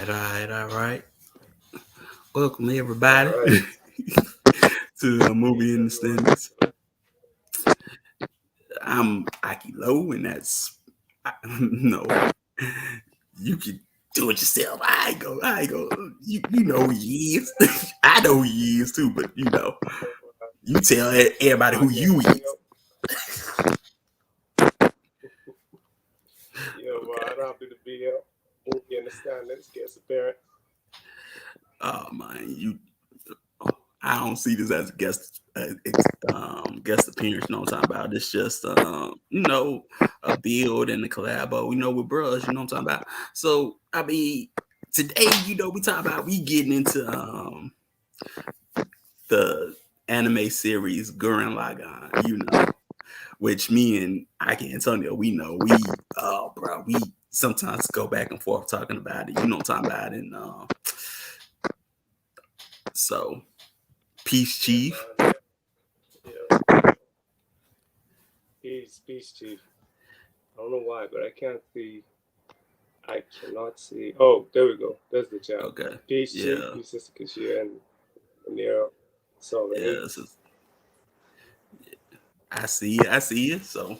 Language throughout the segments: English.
All right. Welcome All everybody right. to the movie Peace, everyone. Innerstandings. I'm Aki Low, and no. You can do it yourself. I ain't go. You know who he is. I know who he is too, but you tell everybody who Podcast you is. video. I'm Okay. happy to be here. Movie understandings, guest appearance. Oh man, I don't see this as a guest appearance. You know what I'm talking about? It's just a build and a collabo. With bros. You know what I'm talking about? So I mean, today we talking about we getting into the anime series Gurren Lagann. Which me and Ike Antonio we sometimes go back and forth talking about it. You know what I'm talking about? And so peace, Yeah, chief. man. Yeah. Peace, chief. I don't know why, but I can't see. I cannot see. Oh, there we go. There's the chat. Okay. Peace, chief. Yeah. Peace, sister Kashia and Nero. So Yeah. many. I see it. I see it. So,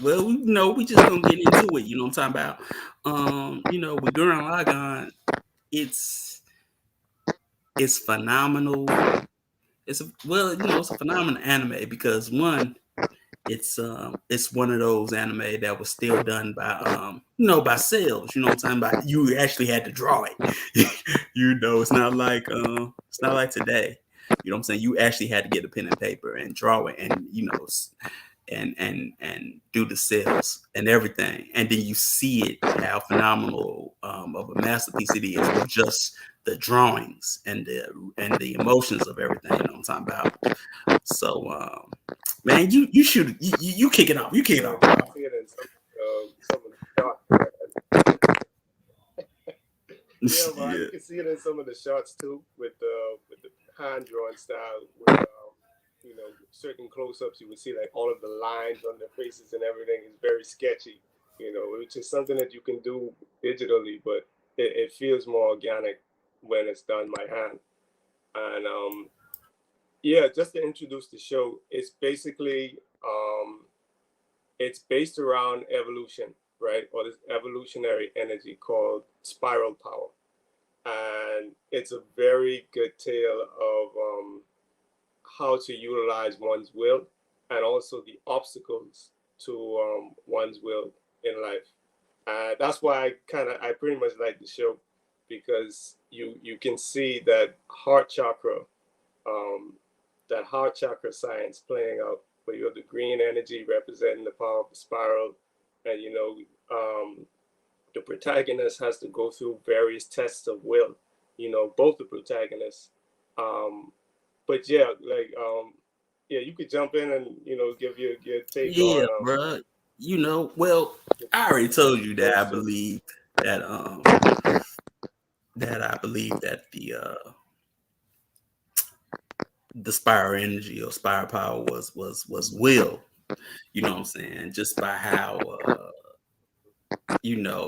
well, we just gonna get into it. You know what I'm talking about? With Gurren Lagann, it's it's phenomenal. It's a phenomenal anime because one, it's one of those anime that was still done by by cells. You know what I'm talking about? You actually had to draw it. It's not like today. You know what I'm saying? You actually had to get a pen and paper and draw it, and and do the sales and everything, and then you see it how phenomenal of a masterpiece it is with just the drawings and the emotions of everything. You know what I'm talking about? So, man, you should you kick it off. You kick it Yeah, off, you can bro. see it in some of the shots. Yeah, man, Yeah, you can see it in some of the shots too, with the hand drawn style, where certain close ups you would see like all of the lines on their faces and everything is very sketchy. Which is something that you can do digitally, but it feels more organic when it's done by hand. And yeah, just to introduce the show, it's based around evolution, right? Or this evolutionary energy called spiral power, and it's a very good tale of how to utilize one's will and also the obstacles to one's will in life. That's why I pretty much like the show, because you can see um, that heart chakra science playing out, where you have the green energy representing the power of the spiral, and the protagonist has to go through various tests of will. Both the protagonists. Um, but yeah, yeah, you could jump in and give your take yeah, on bro. Well, I already told you that those two. that um I believe that the spiral energy or spiral power was will. You know what I'm saying? Just by how you know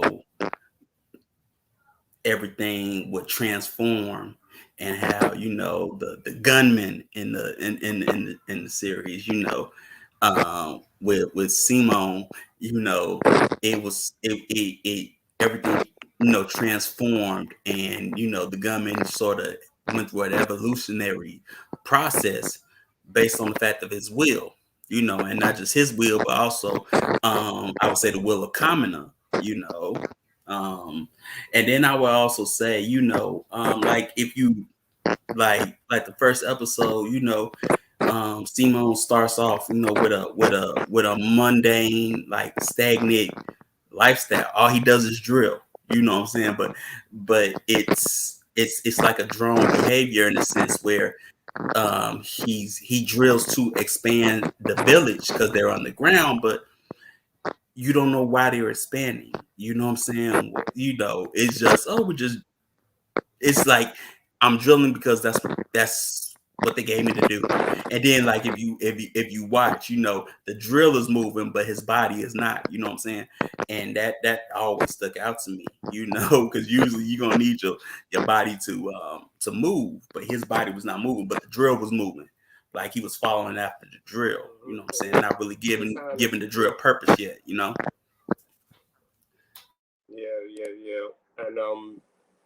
everything would transform, and how the gunman in the series, with Simone, it was it everything transformed, and the gunman sort of went through an evolutionary process based on the fact of his will, and not just his will, but also I would say the will of Kamina, you know. Um, and then I would also say, like if you like the first episode, Simone starts off, with a mundane, like stagnant lifestyle. All he does is drill. You know what I'm saying? But it's like a drone behavior in a sense where he drills to expand the village because they're on the ground, but you don't know why they're expanding. You know what I'm saying? It's just, oh, we just, it's like I'm drilling because that's what they gave me to do. And then like if you watch, the drill is moving, but his body is not. You know what I'm saying? And that always stuck out to me. Because usually you're gonna need your body to move, but his body was not moving, but the drill was moving. Like he was following after the drill. You know what I'm saying? Not really His giving hand is giving the drill purpose yet. yeah. And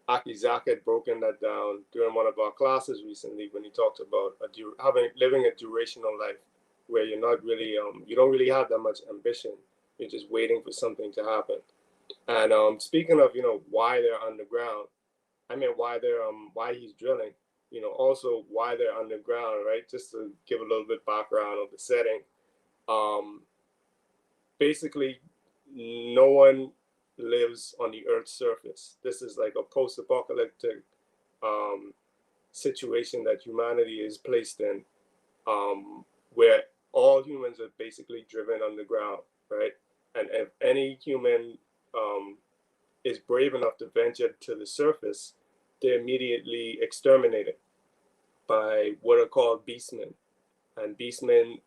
Akizak had broken that down during one of our classes recently when he talked about living a durational life where you're not really you don't really have that much ambition. You're just waiting for something to happen. And speaking of why they're underground, I mean why he's drilling, also why they're underground, right? Just to give a little bit background of the setting. Um, Basically, no one lives on the Earth's surface. This is like a post-apocalyptic um, situation that humanity is placed in, where all humans are basically driven underground, right? And if any human is brave enough to venture to the surface, they're immediately exterminated by what are called beastmen. And beastmen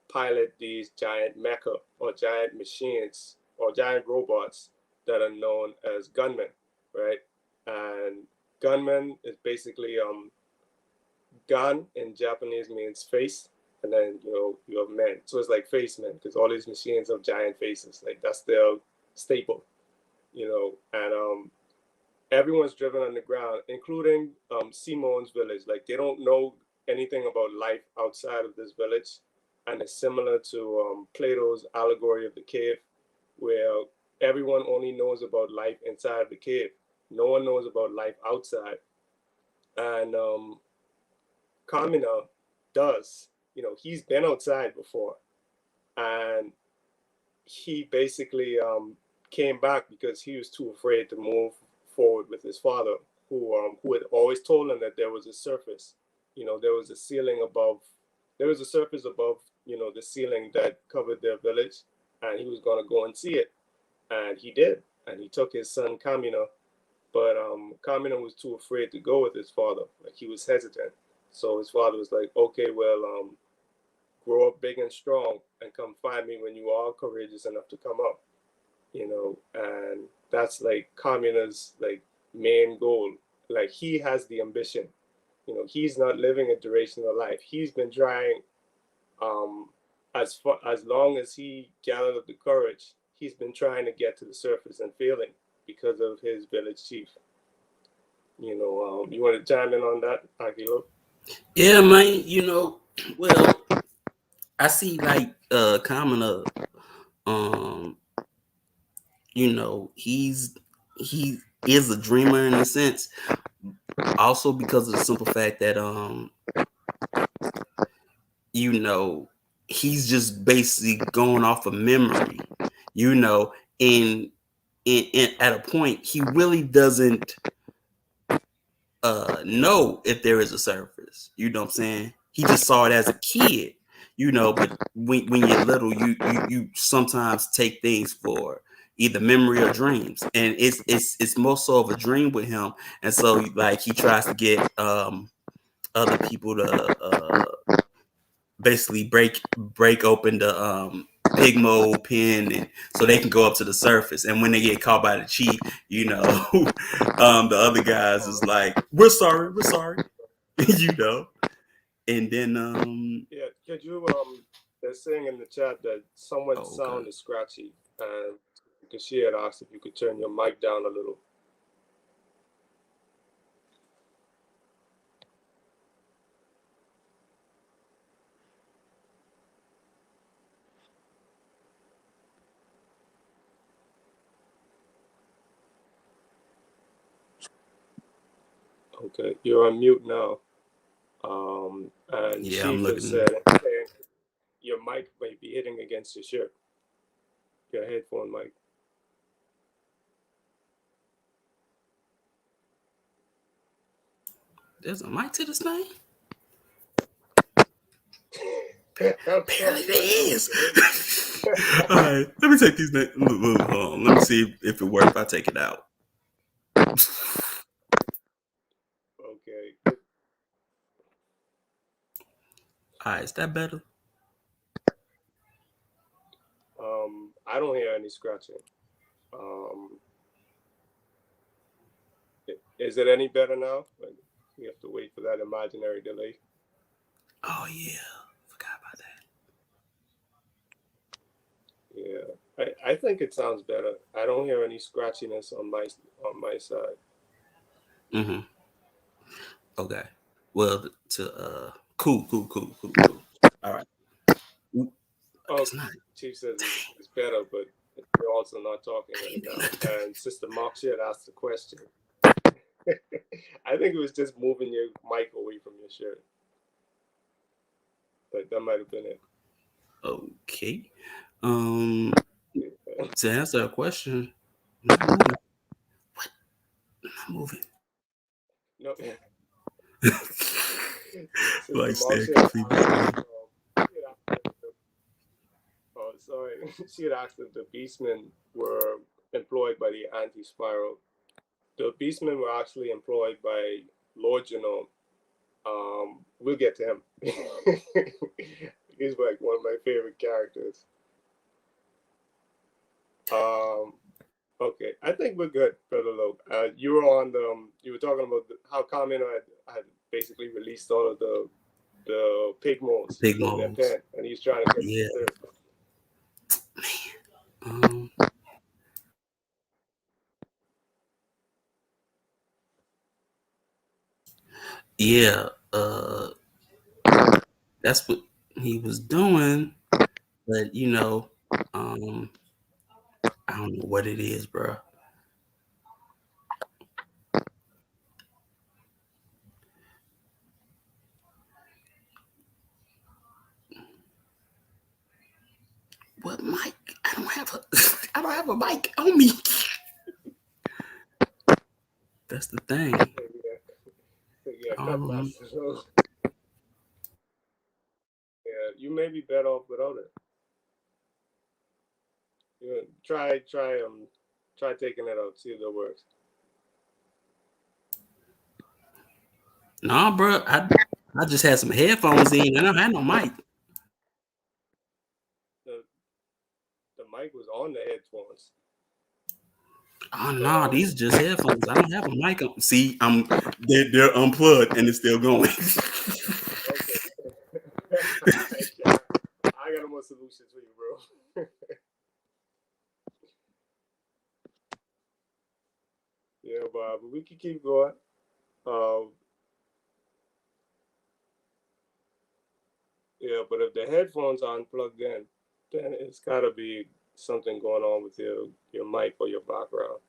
pilot these giant mecha or giant machines or giant robots that are known as gunmen, right? And gunmen is basically gun in Japanese means face, and then you have men, so it's like face men because all these machines have giant faces, like that's their staple, and everyone's driven underground, including Simon's village. Like they don't know anything about life outside of this village, and it's similar to Plato's allegory of the cave, where everyone only knows about life inside the cave. No one knows about life outside, and Kamina does. He's been outside before, and he basically came back because he was too afraid to move forward with his father, who had always told him that there was a surface. There was a ceiling above. There was a surface above. The ceiling that covered their village, and he was gonna go and see it, and he did, and he took his son Kamina, but Kamina was too afraid to go with his father. Like he was hesitant. So his father was like, "Okay, well, grow up big and strong, and come find me when you are courageous enough to come up." And that's like Kamina's like main goal. Like he has the ambition. He's not living a durational life. He's been trying um, as long as he gathered up the courage. He's been trying to get to the surface and failing because of his village chief. You want to chime in on that, Akilo? Yeah, man. Well, I see like common up. Um, he is a dreamer in a sense. Also because of the simple fact that you know, he's just basically going off of memory. You know, and in at a point he really doesn't know if there is a surface. You know what I'm saying? He just saw it as a kid, but when you're little, you sometimes take things for either memory or dreams. And it's more so of a dream with him. And so like he tries to get other people to basically break open the pig mold pen and so they can go up to the surface. And when they get caught by the chief, the other guys is like, we're sorry, you know. And then Yeah, could you they're saying in the chat that someone's oh god. sound is scratchy, and because she had asked if you could turn your mic down a little. Okay, you're on mute now. And Yeah, I'm Chief is looking. saying your mic might be hitting against your shirt, your headphone mic. There's a mic to this thing. Apparently Apparently there is. All right, let me take these. Hold on. Let me see if it works. If I take it out. Okay. All right, is that better? I don't hear any scratching. Um, is it any better now? Like, we have to wait for that imaginary delay. Oh yeah, forgot about Yeah, I think it sounds better. I don't hear any scratchiness on my side. that. Okay. Well, to cool. All right. Oop, Oh, it's not. Chief says it's better, but you're also not talking right now. And Sister Mark had asked the question. I think it was just moving your mic away from your shirt. That might have been it. Okay. Um, Yeah. to answer a question, not moving. What? Not moving. No, Sister Like Mark staying had completely asked. still. She had asked if oh, sorry. She had asked if the Beastmen were employed by the Anti-Spiral. The Beastmen were actually employed by Lord Genome. We'll get to him. He's like one of my favorite characters. Um, okay, I think we're good, Brother Loke. You were on the, you were talking about how Kamino had basically released all of the pig moles Big from their moles. pen, and he's trying to get Yeah. the third. Um. Yeah. That's what he was doing, but um, I don't know what it is, bro. What mic? I don't have a. I don't have a mic on me. That's the thing. Yeah, I don't cut remember. master. So, yeah, you may be better off without it. Yeah, try taking it out. See if it works. Nah, bro. I just had some headphones in. And I don't have no mic. The the mic was on the headphones, Oh but no, these are just headphones. I don't have a mic on. See, they're unplugged and it's still going. okay. I got more solutions for you, bro. Yeah, but we can keep going. Um, yeah, but if the headphones aren't plugged in, then it's got to be something going on with your mic or your background.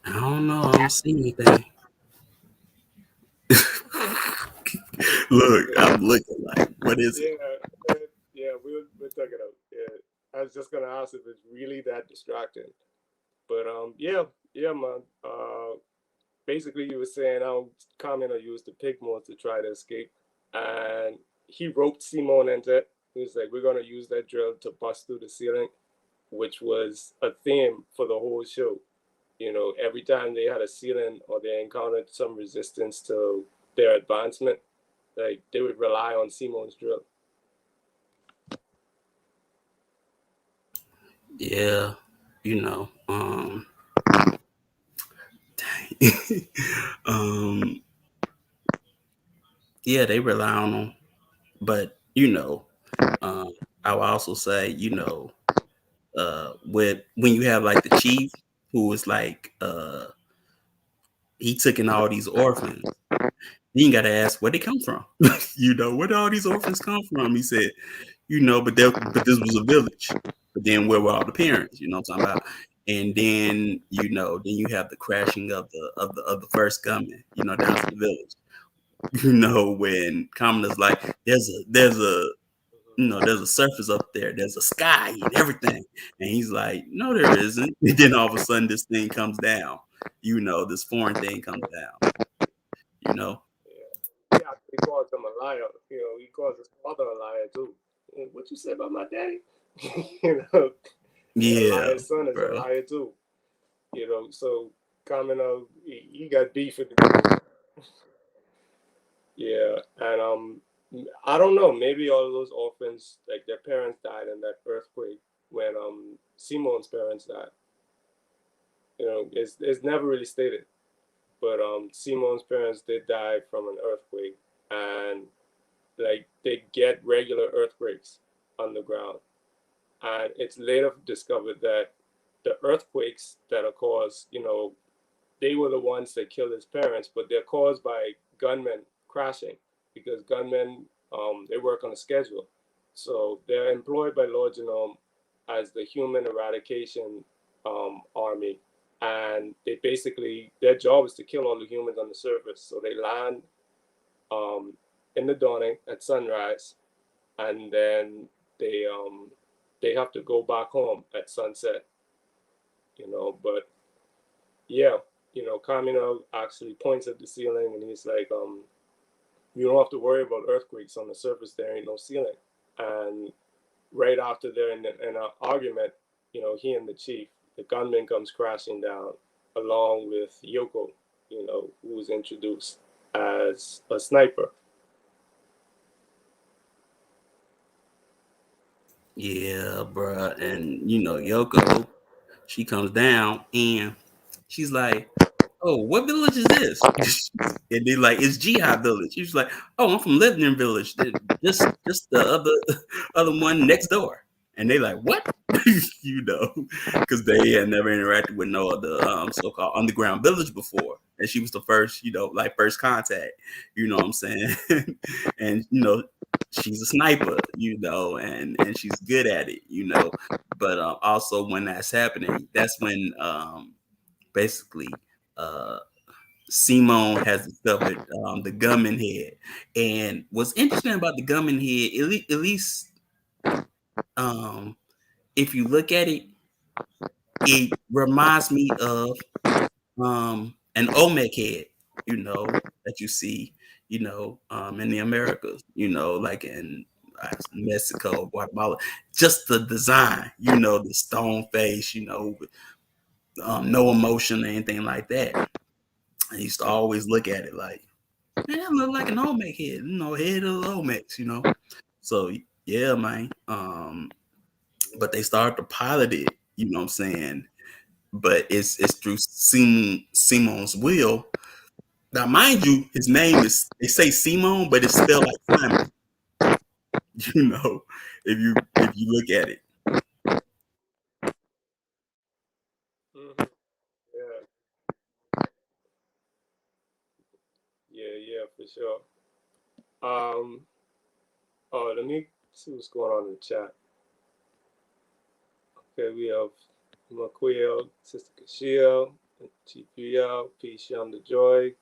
I don't know. I don't see anything. Look, Yeah, I'm looking like, what is it? yeah, yeah. We'll check it out. Yeah, I was just gonna ask if it's really that distracting, but yeah, yeah, man. Basically, you were saying how Kamina used the pig mold to try to escape, and he roped Simone into it. He was like, "We're gonna use that drill to bust through the ceiling," which was a theme for the whole show. Every time they had a ceiling or they encountered some resistance to their advancement, like they would rely on Simone's drill. Yeah, you know. Dang. um, yeah, they rely on them, but um, I would also say, with when you have like the chief who was like, he took in all these orphans. Then you got to ask where they come from. Where do all these orphans come from? He said, but this was a village. But then where were all the parents? You know what I'm talking about? And then then you have the crashing of the first gunman, down to the village. When Kamala's like, there's a surface up there, there's a sky and everything. And he's like, no, there isn't. And then all of a sudden this thing comes down, this foreign thing comes down, you know? Yeah, he calls him a liar. He calls his father a liar too. What you say about my daddy? you know, a Yeah, liar's son is a bro. liar too. So Kamino, he got beef with the group. Yeah, and I don't know. Maybe all of those orphans, like their parents died in that earthquake when Simon's parents died. It's never really stated, but Simon's parents did die from an earthquake, and like they get regular earthquakes underground, and it's later discovered that the earthquakes that are caused, they were the ones that killed his parents, but they're caused by gunmen crashing because gunmen they work on a schedule, so they're employed by Lord Genome as the human eradication army, and they basically their job is to kill all the humans on the surface. So they land um, in the dawning at sunrise, and then they um, they have to go back home at sunset. But yeah, Kamino actually points at the ceiling and he's like, you don't have to worry about earthquakes on the surface. There ain't no ceiling. And right after they're in an argument, he and the chief, the gunman comes crashing down along with Yoko, who was introduced as a sniper. Yeah, bruh. And Yoko, she comes down and she's like, "Oh, what village is this?" And they like, "It's Jihad village." She's like, "Oh, I'm from Lebanon village. Just the other one next door." And they like, "What?" Because they had never interacted with no other so-called underground village before, and she was the first, like first contact. You know what I'm saying? And she's a sniper, and she's good at it, But also when that's happening, that's when basically uh Simone has discovered the gunman head. And what's interesting about the gunman head, at least um, if you look at it, it reminds me of an Olmec head, that you see, in the Americas, like in Mexico, Guatemala. Just the design, the stone face, with no emotion or anything like that. I used to always look at it like, man, that look like an Olmec head, head of the Olmecs. So yeah, man. But they started to pilot it, you know what I'm saying? But it's through Simon's will. Now, mind you, his name is they say Simon, but it's spelled like Simon. You know, if you look at it. Hmm. Yeah, yeah, yeah, for sure. Um, oh, let me see what's going on in the chat. Okay, we have Maquille, Sister Kashia, TPL, Peace, Sham the Joy.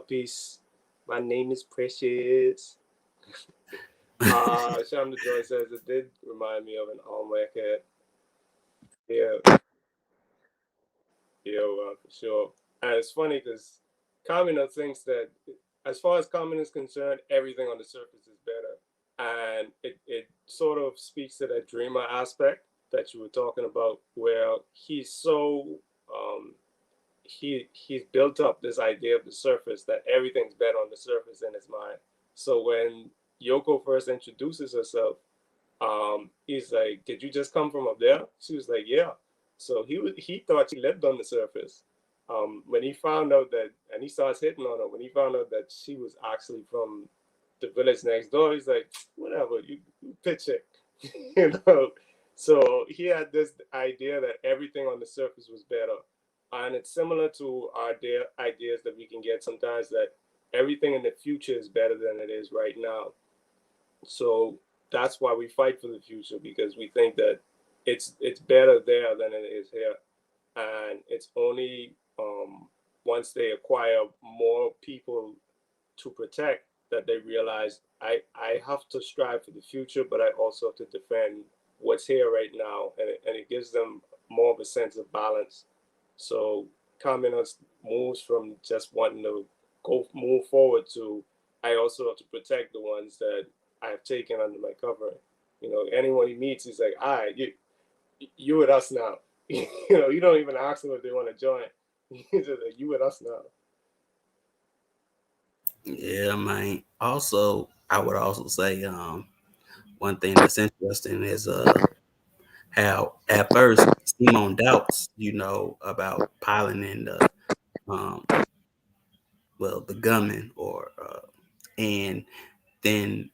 Peace. My name is Precious. Sham the Joy says it did remind me of an Almanac head. Yeah, yeah, for sure. And it's funny because Kamina thinks that, as far as Kamina is concerned, everything on the surface is better. And it sort of speaks to that dreamer aspect that you were talking about, where he's so he's built up this idea of the surface, that everything's better on the surface in his mind. So when Yoko first introduces herself, he's like, "Did you just come from up there?" She was like, "Yeah." So he thought she lived on the surface. When he found out that, and he starts hitting on her, when he found out that she was actually from the village next door, he's like, "Whatever, you pitch it," you know. So he had this idea that everything on the surface was better, and it's similar to our ideas that we can get sometimes, that everything in the future is better than it is right now. So that's why we fight for the future, because we think that it's better there than it is here, and it's only once they acquire more people to protect that they realize, I have to strive for the future, but I also have to defend what's here right now, and it gives them more of a sense of balance. So Kamina moves from just wanting to go move forward to, I also have to protect the ones that I've taken under my covering. Anyone he meets, he's like, all right, you with us now. You don't even ask them if they want to join. You just like, you with us now. Yeah, man. Also, I would also say one thing that's interesting is how at first Simone doubts, about piloting the um the gunman or and then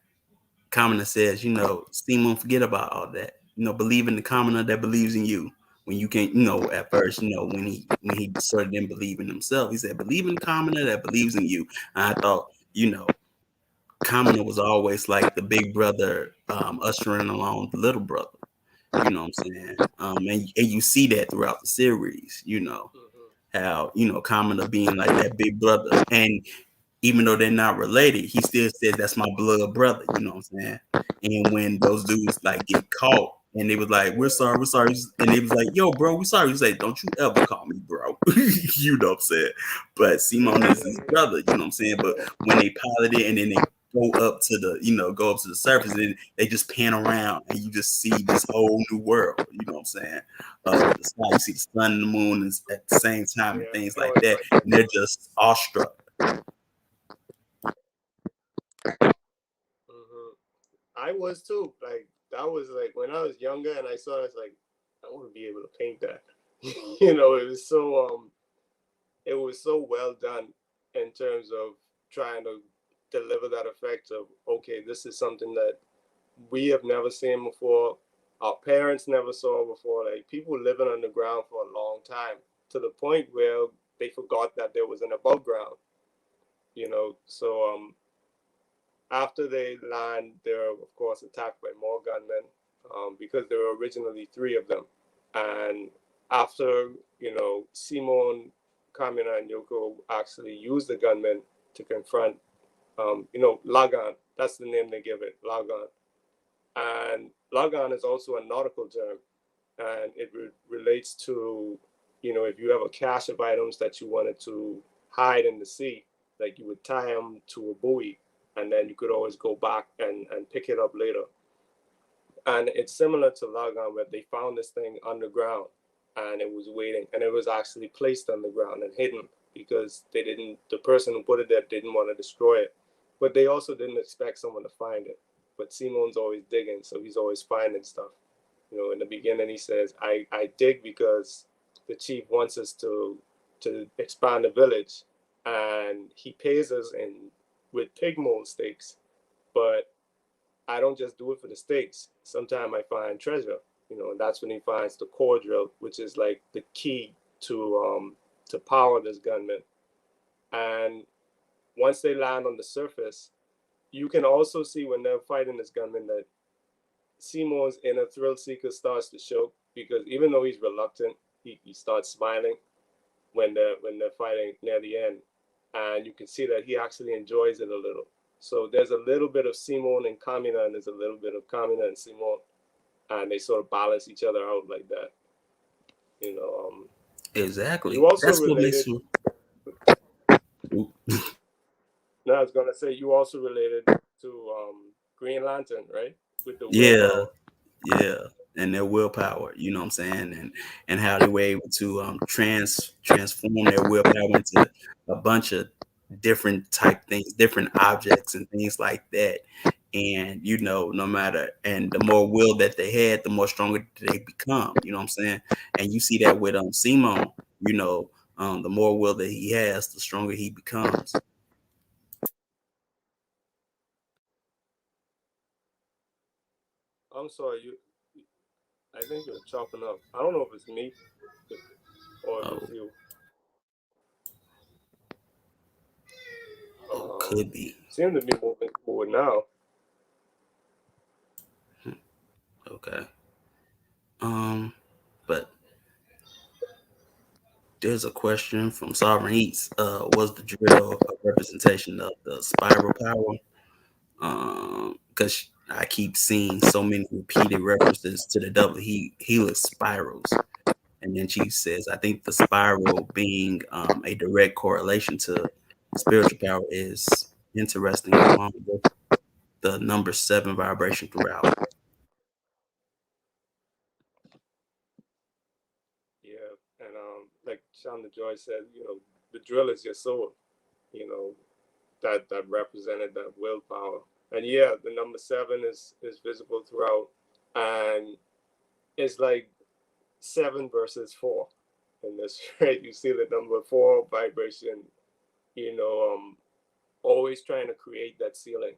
Commoner says, Simone, forget about all that. Believe in the commoner that believes in you. When you can, at first, when he sort of didn't believe in himself, he said, believe in the commoner that believes in you. And I thought, commoner was always like the big brother ushering along the little brother. You know what I'm saying? And you see that throughout the series, Hmm. how, commoner being like that big brother. And even though they're not related, he still says that's my blood brother. You know what I'm saying? And when those dudes like get caught and they was like, we're sorry. And they was like, yo, bro, we're sorry. He's like, don't you ever call me bro. You know what I'm saying? But Simon is his brother, you know what I'm saying? But when they pilot it and then they go up to the surface and they just pan around and you just see this whole new world, you know what I'm saying? With the sky, you see the sun and the moon at the same time and Yeah, things I know like it's that. like And they're just awestruck. hmm I was too. Like that was like when I was younger and I saw it, I was like, I want to be able to paint that. It was so well done in terms of trying to deliver that effect of okay, this is something that we have never seen before. Our parents never saw before. Like people living underground for a long time to the point where they forgot that there was an above ground. So after they land, they're of course attacked by more gunmen because there were originally three of them. And after Simone, Kamina, and Yoko actually used the gunmen to confront Lagann. That's the name they give it, Lagann. And Lagann is also a nautical term, and it relates to if you have a cache of items that you wanted to hide in the sea, like you would tie them to a buoy, and then you could always go back and pick it up later. And it's similar to Lagan where they found this thing underground and it was waiting and it was actually placed underground and hidden because the person who put it there didn't want to destroy it. But they also didn't expect someone to find it. But Simon's always digging, so he's always finding stuff. In the beginning he says, I dig because the chief wants us to expand the village and he pays us in with pig mold steaks. But I don't just do it for the steaks. Sometimes I find treasure, and that's when he finds the core drill, which is like the key to power this gunman. And once they land on the surface, you can also see when they're fighting this gunman that Seymour's inner thrill seeker starts to show because even though he's reluctant, he starts smiling when they're fighting near the end, and you can see that he actually enjoys it a little. So there's a little bit of Simon and Kamina, and there's a little bit of Kamina and Simon, and they sort of balance each other out like that. You know, you Exactly. also That's what related. makes you. No, I was gonna say you also related to Green Lantern, right? With the Yeah, willpower. yeah, and their willpower. You know what I'm saying, and how they were able to transform their willpower into a bunch of different type things, different objects and things like that. And no matter, and the more will that they had, the more stronger they become. You know what I'm saying, and you see that with Simon. The more will that he has, the stronger he becomes. I'm sorry, I think you're chopping up. I don't know if it's me or if it's Oh, you. oh, could be. Seem to be moving forward now. Okay. Um, but there's a question from Sovereign Eats. Was the drill a representation of the spiral power? Because I keep seeing so many repeated references to the double helix spirals. And then she says, I think the spiral being a direct correlation to spiritual power is interesting, along with the number seven vibration throughout. Shonda Joy said, the drill is your soul. You know, that represented that willpower. And yeah, the number seven is visible throughout, and it's like seven versus four in this. Right? You see the number four vibration. You know, always trying to create that ceiling,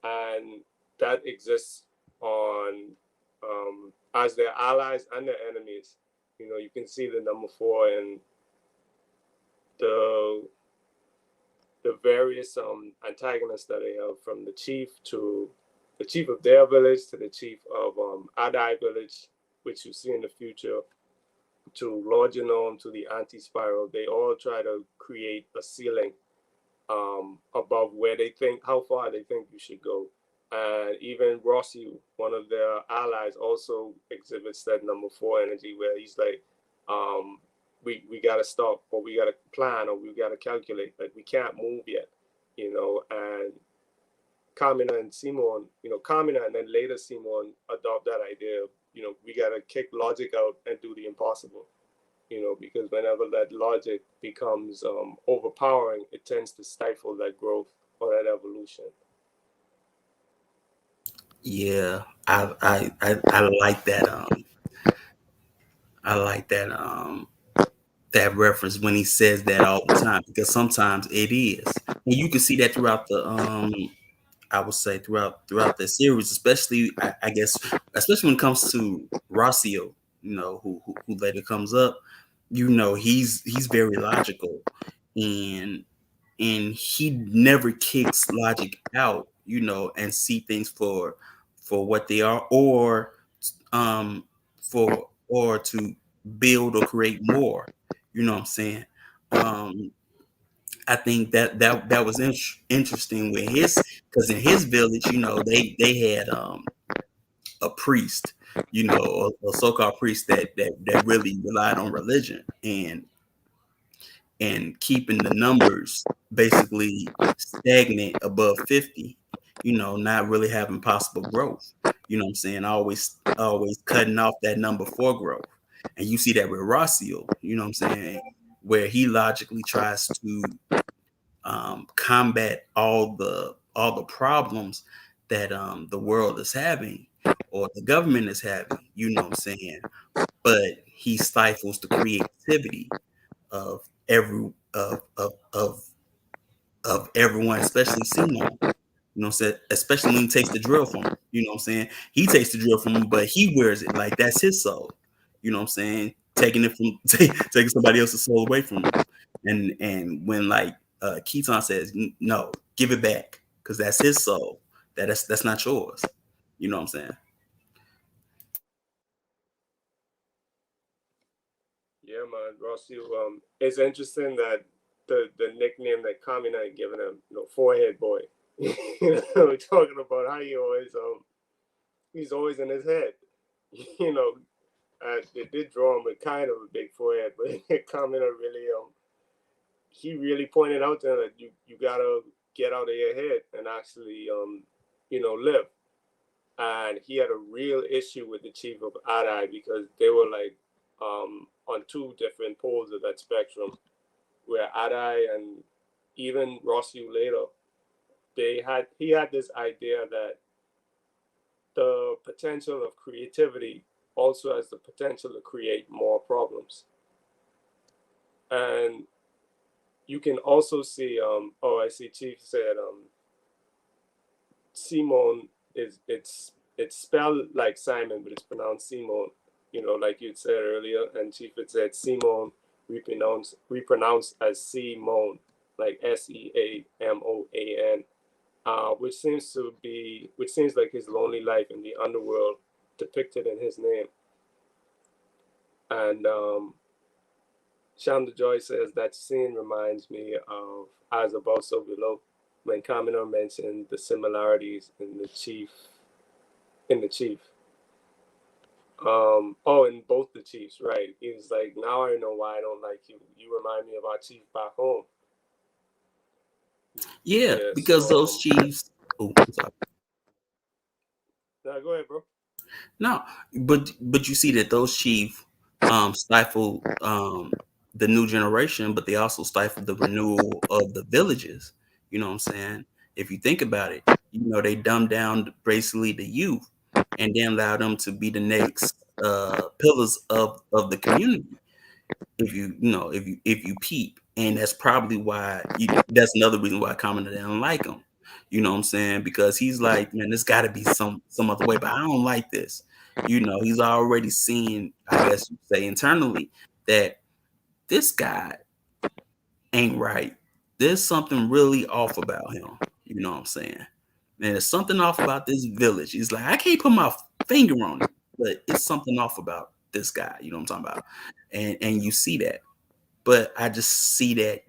and that exists on as their allies and their enemies. You can see the number four in the the various antagonists that they have, from the chief to the chief of their village to the chief of Adai village, which you see in the future, to Lord Genome, to the anti-spiral. They all try to create a ceiling above where they think, how far they think you should go. And even Rossi, one of their allies, also exhibits that number four energy, where he's like, we got to stop, or we got to plan, or we got to calculate. Like, we can't move yet, And Kamina and Simon, Kamina and then later Simon adopt that idea of, we got to kick logic out and do the impossible. Because whenever that logic becomes overpowering, it tends to stifle that growth or that evolution. Yeah, I like that. I like that reference when he says that all the time, because sometimes it is, and you can see that throughout the I would say throughout the series, especially I guess especially when it comes to Rossio, who later comes up. He's very logical, and he never kicks logic out, and see things for what they are, or um to build or create more. You know what I'm saying? Um I think that was interesting with his, because in his village, they had a priest, a so-called priest that really relied on religion, and keeping the numbers basically stagnant above 50, not really having possible growth. You know what I'm saying? Always cutting off that number for growth. And you see that with Rossio, you know what I'm saying, where he logically tries to combat all the problems that the world is having, or the government is having, you know what I'm saying? But he stifles the creativity of of everyone, especially Simon. You know what I'm saying? Especially when he takes the drill from him. You know what I'm saying? He takes the drill from him, but he wears it like that's his soul. You know what I'm saying? Taking it from taking somebody else's soul away from him. And when, like, Keaton says, no, give it back, because that's his soul. That's not yours. You know what I'm saying? Yeah, man, Rossi. It's interesting that the nickname that Kamina had given him, forehead boy. We're talking about how he's always in his head. You know, they did draw him with kind of a big forehead, but Kamina really he really pointed out to him that you gotta get out of your head and actually live. And he had a real issue with the chief of Adai, because they were like on two different poles of that spectrum, where Adai and even Rossi later, he had this idea that the potential of creativity also has the potential to create more problems. And you can also see I see Chief said Simon it's spelled like Simon, but it's pronounced Simon. Like you said earlier, and Chief had said Simon, repronounced as Simon, like Seamoan, which seems like his lonely life in the underworld depicted in his name. And Shanda Joy says that scene reminds me of As Above, So Below, when Kamino mentioned the similarities in the chief. In both the chiefs, right? He was like, now I know why I don't like you. You remind me of our chief back home. Yeah, Yeah, because so those chiefs. Oh, I'm sorry. now go ahead, bro. No, but you see that those chief stifle the new generation, but they also stifle the renewal of the villages. You know what I'm saying? If you think about it, they dumb down basically the youth and then allow them to be the next pillars of the community. If you peep, and that's probably why that's another reason why Commoner didn't like him. You know what I'm saying? Because he's like, man, there's got to be some other way, but I don't like this. He's already seen, I guess you say internally, that this guy ain't right. There's something really off about him. You know what I'm saying? And there's something off about this village. He's like, I can't put my finger on it, but it's something off about this guy. You know what I'm talking about? And you see that. But I just see that,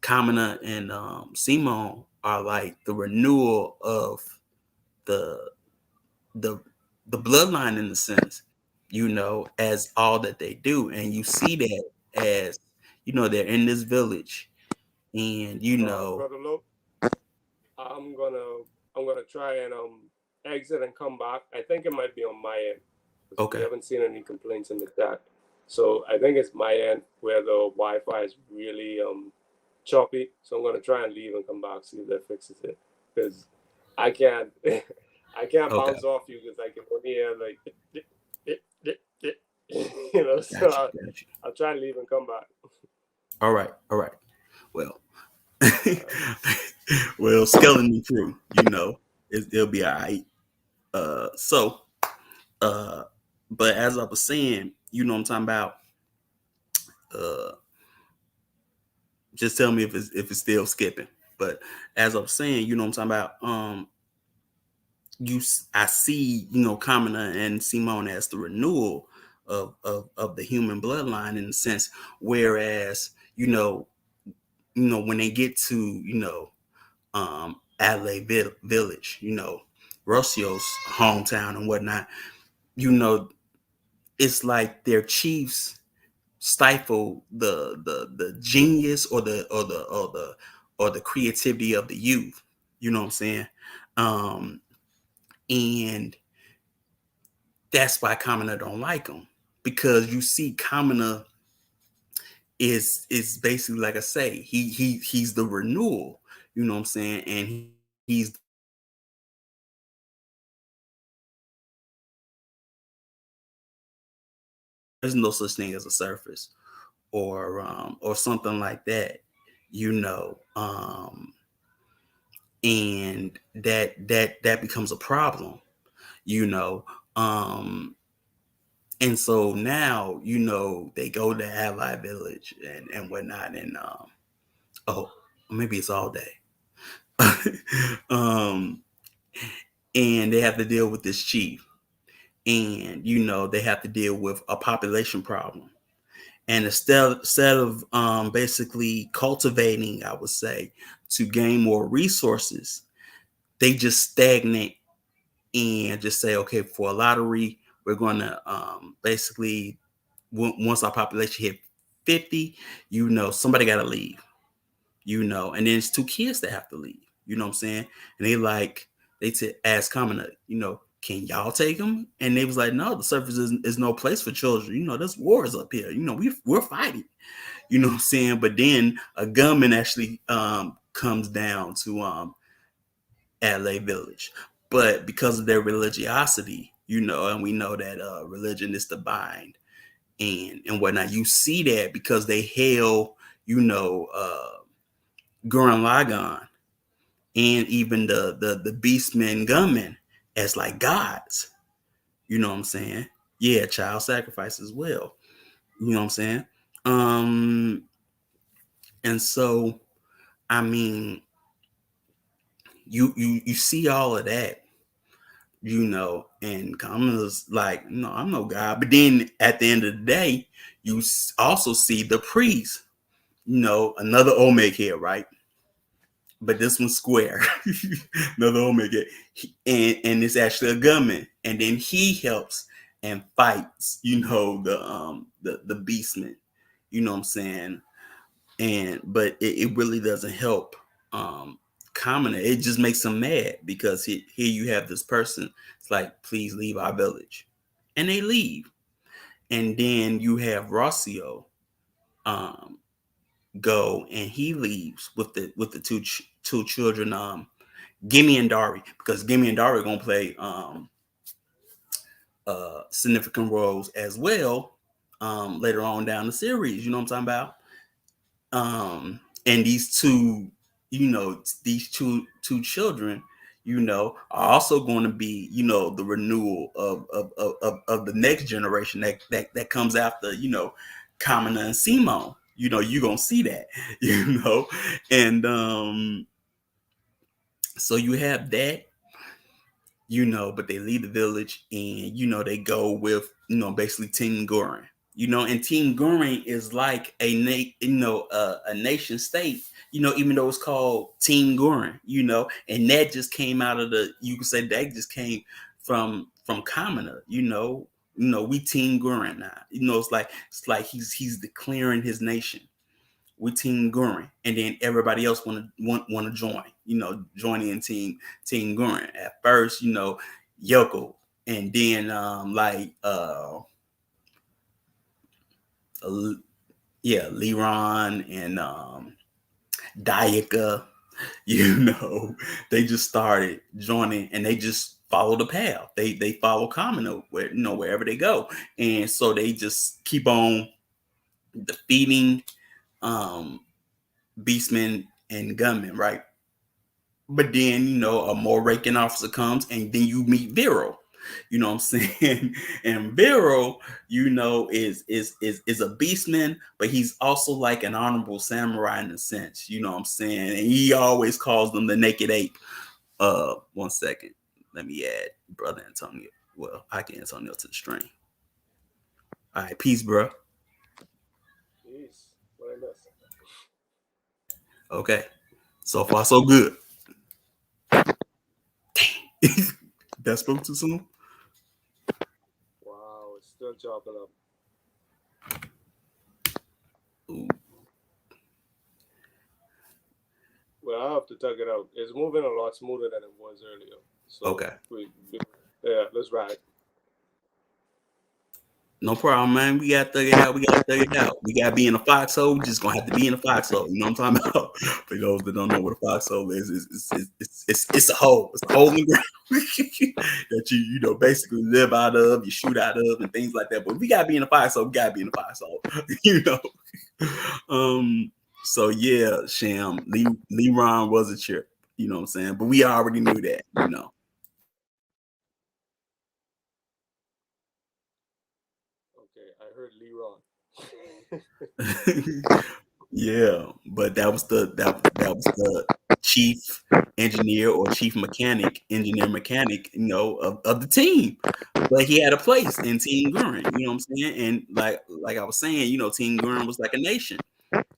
Kamina and Simone are like the renewal of the the the bloodline in the sense, as all that they do. And you see that as, they're in this village and Brother Lo, I'm gonna I'm gonna try and exit and come back. I think it might be on my end because we okay. haven't seen any complaints in the chat. So I think it's my end where the Wi-Fi is really choppy. So I'm gonna try and leave and come back, see if that fixes it, because I can't I can't Okay. bounce off you because I can only hear like you know. So Got you. Got you. I'll try and leave and come back. All right. All right. Well, All right. well, skeleton crew, it'll be all right. So, uh, but as I was saying, what I'm talking about. Uh, just tell me if it's still skipping. But as I was saying, what I'm talking about. I see, Kamina and Simone as the renewal of the human bloodline in a sense, whereas when they get to Adelaide Village, Rocio's hometown and whatnot, you know, it's like their chiefs stifle the genius or the creativity of the youth. You know what I'm saying? Um, and that's why Kamina don't like him, because you see Kamina is basically, like I say, he's the renewal. You know what I'm saying? And he's the surface. There's no such thing as a surface or something like that. You know, and that becomes a problem. You know, um, and so now they go to Ally Village and whatnot, and oh, maybe it's all day. um, and they have to deal with this chief, and they have to deal with a population problem. And instead of basically cultivating, I would say, to gain more resources, they just stagnate and just say, okay, for a lottery, we're going to basically, once our population hit 50, somebody got to leave, and then it's two kids that have to leave, you know what I'm saying? And ask Common, can y'all take them? And they was like, no, the surface is no place for children. There's wars up here. We're fighting. You know what I'm saying? But then a gunman actually comes down to LA Village. But because of their religiosity, and we know that religion is the bind and whatnot, you see that because they hail, Gurren Lagann and even the beastmen gunmen as like gods. You know what I'm saying? Yeah, child sacrifice as well. You know what I'm saying? Um, and so I mean, you see all of that, and Kamala's like, no, I'm no god. But then at the end of the day, you also see the priest, another Omeg here, right? But this one's square, another Omega, and it's actually a gunman, and then he helps and fights, the beastmen, you know what I'm saying, but it really doesn't help Commoner. It just makes him mad because here you have this person. It's like, please leave our village, and they leave, and then you have Rossio, um, go, and he leaves with the two children, Gimme and Dari, because Gimme and Dari are gonna play significant roles as well later on down the series. You know what I'm talking about? And these two, these two children, are also going to be, the renewal of the next generation that comes after, Kamina and Simone. You're gonna see that, and so you have that, but they leave the village, and they go with, basically Team Gurren. And Team Gurren is like a nation state, even though it's called Team Gurren, and that just came out of you could say that just came from Kamina, we Team Gurren now. It's like he's declaring his nation. We Team Gurren, and then everybody else want to join. Join in Team Gurren. At first, Yoko, and then uh, yeah, Leron and Dayaka. They just started joining, and they just follow the path. They follow Kamino wherever they go, and so they just keep on defeating um beastmen and gunmen, right? But then, a more ranking officer comes, and then you meet Vero. You know what I'm saying? And Vero, is a beastman, but he's also like an honorable samurai in a sense. You know what I'm saying? And he always calls them the Naked Ape. 1 second. Let me add brother Antonio. Well, I can Antonio to the stream. All right, peace, bro. Jeez, what I miss? Okay. So far, so good. That spoke too soon. Wow, it's still chopping up. Ooh, Well, I have to tug it out. It's moving a lot smoother than it was earlier. So okay. yeah, let's ride. No problem, man. We gotta thug it out. We gotta thug it out. We gotta be in a foxhole. We just gonna have to be in a foxhole. You know what I'm talking about? For those that don't know what a foxhole is, it's a hole. It's a hole in the ground that you basically live out of, you shoot out of, and things like that. But we gotta be in a foxhole. We gotta be in a foxhole. you know. So yeah, Sham Leron was a chip. You know what I'm saying? But we already knew that. Okay, I heard Leron. Yeah, but that was the chief engineer or chief mechanic, engineer mechanic, of the team. But he had a place in Team Gurren, you know what I'm saying? And like I was saying, Team Gurren was like a nation,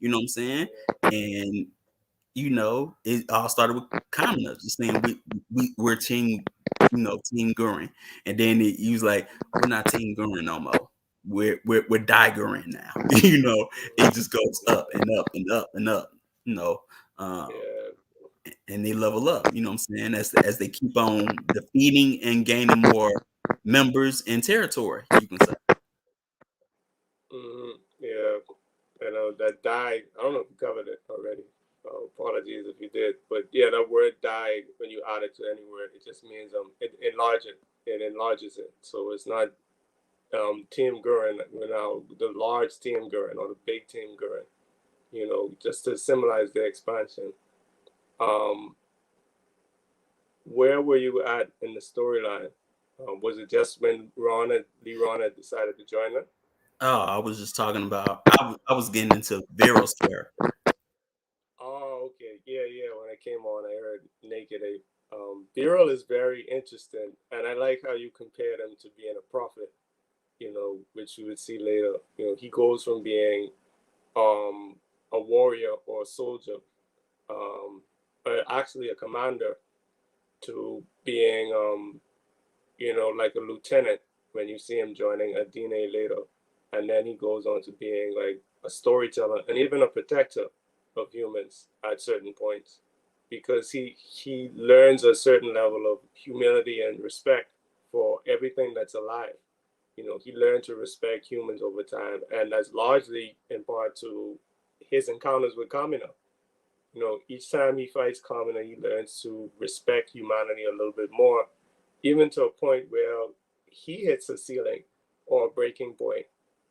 you know what I'm saying? Yeah. And it all started with Kamina just saying we're team, Team Gurren. And then he was like, we're not Team Gurren no more. We're Die Gurren now. It just goes up and up and up and up, you know. Um, Yeah. and they level up, you know what I'm saying, as they keep on defeating and gaining more members and territory, you can say. Yeah. I know that die. I don't know if you covered it already. Apologies if you did, but yeah, that word "die" when you add it to any word, it just means it enlarges it. It enlarges it. So it's not Team Gurren, the large Team Gurren or the big Team Gurren. Just to symbolize the expansion. Um, where were you at in the storyline? Was it just when Lee Ron had decided to join them? Oh, I was just talking about, I was getting into Vero's character. Oh, okay. Yeah, yeah. When I came on, I heard Naked Ape. Viral is very interesting, and I like how you compared him to being a prophet. Which you would see later. He goes from being um, a warrior or a soldier, um, actually a commander, to being like a lieutenant when you see him joining Adine later, and then he goes on to being like a storyteller and even a protector of humans at certain points, because he learns a certain level of humility and respect for everything that's alive. He learned to respect humans over time, and that's largely in part to his encounters with Kamina. Each time he fights Kamina, he learns to respect humanity a little bit more, even to a point where he hits a ceiling or a breaking point,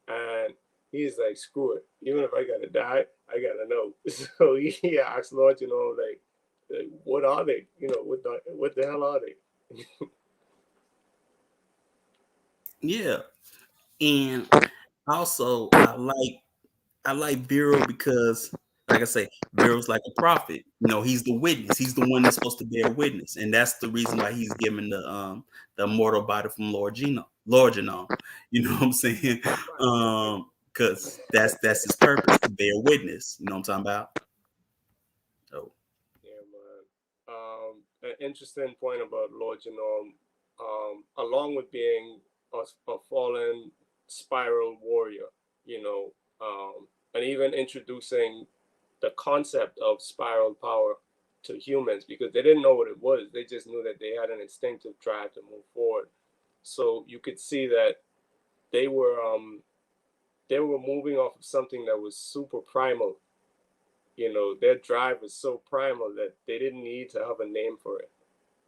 and he's like, "Screw it! Even if I gotta die, I gotta know." So he asks Lord, like, what are they? What the hell are they? Yeah, and also I like Bureau because, like I say, Bureau's like a prophet. He's the witness. He's the one that's supposed to bear witness, and that's the reason why he's given the immortal body from Lord Genome. You know what I'm saying? Because that's his purpose, to bear witness. You know what I'm talking about? Oh, Yeah, man. An interesting point about Lord Genome, along with being a fallen spiral warrior, you know, and even introducing the concept of spiral power to humans because they didn't know what it was. They just knew that they had an instinctive drive to move forward. So you could see that they were um, they were moving off of something that was super primal. Their drive was so primal that they didn't need to have a name for it.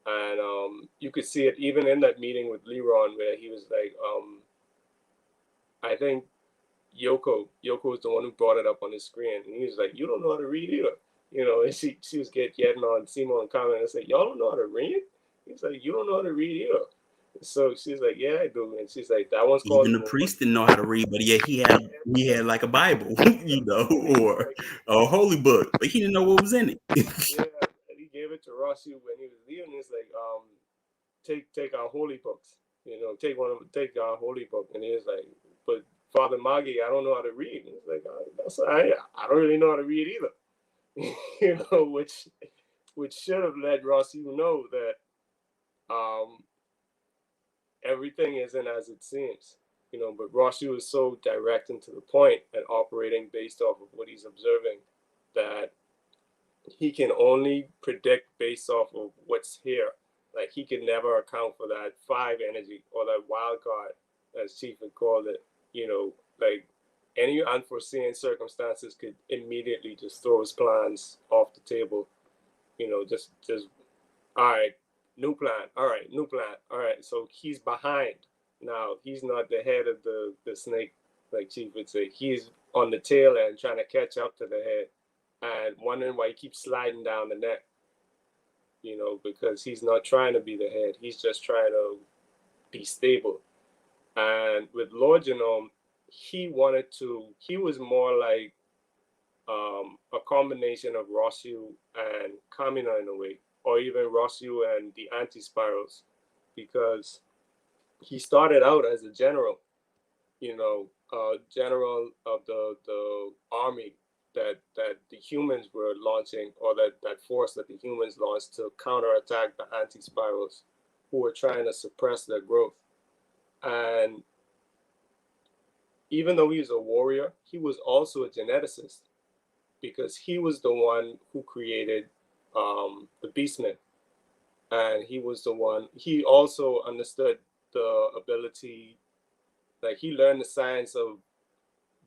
And you could see it even in that meeting with Leron where he was like, I think Yoko was the one who brought it up on his screen, and he was like, "You don't know how to read either," And she was getting on Simo and comment and say, "Y'all don't know how to read?" He's like, "You don't know how to read either." So she's like, "Yeah, I do," and she's like, "That one's called even the the movement." priest didn't know how to read, but yeah, he had like a Bible, or a holy book, but he didn't know what was in it. Yeah, and he gave it to Rossi when he was leaving. He's like, take our holy books. Take our holy book. And he was like, but Father Magi, I don't know how to read. And he's like, that's I don't really know how to read either. Which should have let Rossi know that um, everything isn't as it seems. But Rossi was so direct and to the point and operating based off of what he's observing that he can only predict based off of what's here. Like he can never account for that five energy or that wild card, as Chief had called it. Like any unforeseen circumstances could immediately just throw his plans off the table. Just all right, new plan. All right, new plan. All right, so he's behind now. He's not the head of the snake, like Chief would say. He's on the tail end trying to catch up to the head and wondering why he keeps sliding down the neck, because he's not trying to be the head. He's just trying to be stable. And with Lord Genome, he was more like a combination of Rosu and Kamina in a way, or even Rosu and the anti-spirals, because he started out as a general, general of the army that the humans were launching, or that force that the humans launched to counterattack the anti-spirals who were trying to suppress their growth. And even though he was a warrior, he was also a geneticist because he was the one who created the Beastmen, and he was the one. He also understood the ability, like he learned the science of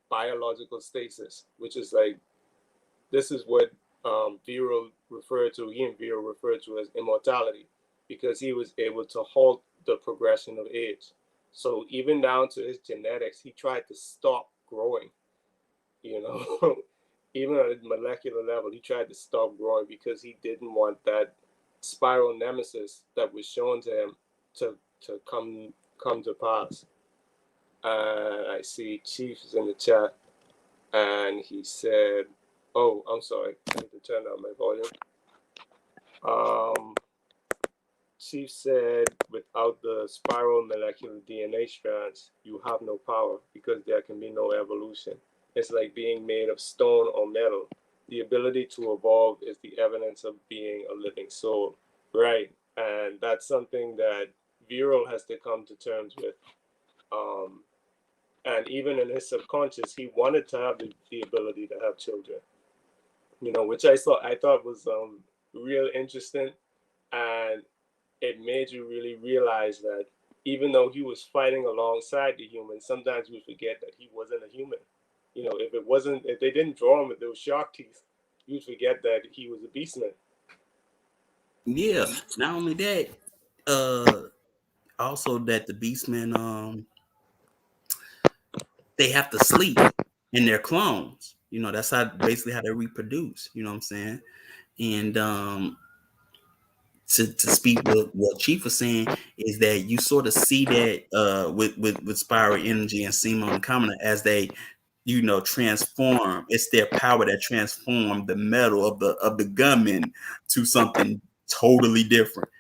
biological stasis, which is like this is what Vero referred to. He and Vero referred to as immortality, because he was able to halt the progression of age. So even down to his genetics, he tried to stop growing. You know, even at a molecular level, he tried to stop growing because he didn't want that spiral nemesis that was shown to him to come to pass. I see Chief is in the chat, and he said, "Oh, I'm sorry, I need to turn down my volume." Um, Chief said, "Without the spiral molecular DNA strands, you have no power because there can be no evolution. It's like being made of stone or metal. The ability to evolve is the evidence of being a living soul." Right, and that's something that Viral has to come to terms with. Um, and even in his subconscious, he wanted to have the ability to have children. Which I thought was real interesting, and it made you really realize that even though he was fighting alongside the humans, sometimes we forget that he wasn't a human. If they didn't draw him with those shark teeth, you'd forget that he was a beastman. Yeah. Not only that, uh, also that the Beastmen they have to sleep in their clones. That's how basically how they reproduce. You know what I'm saying? And to speak what Chief was saying is that you sort of see that with Spiral Energy and Simon and Kamina as they transform. It's their power that transform the metal of the gunman to something totally different.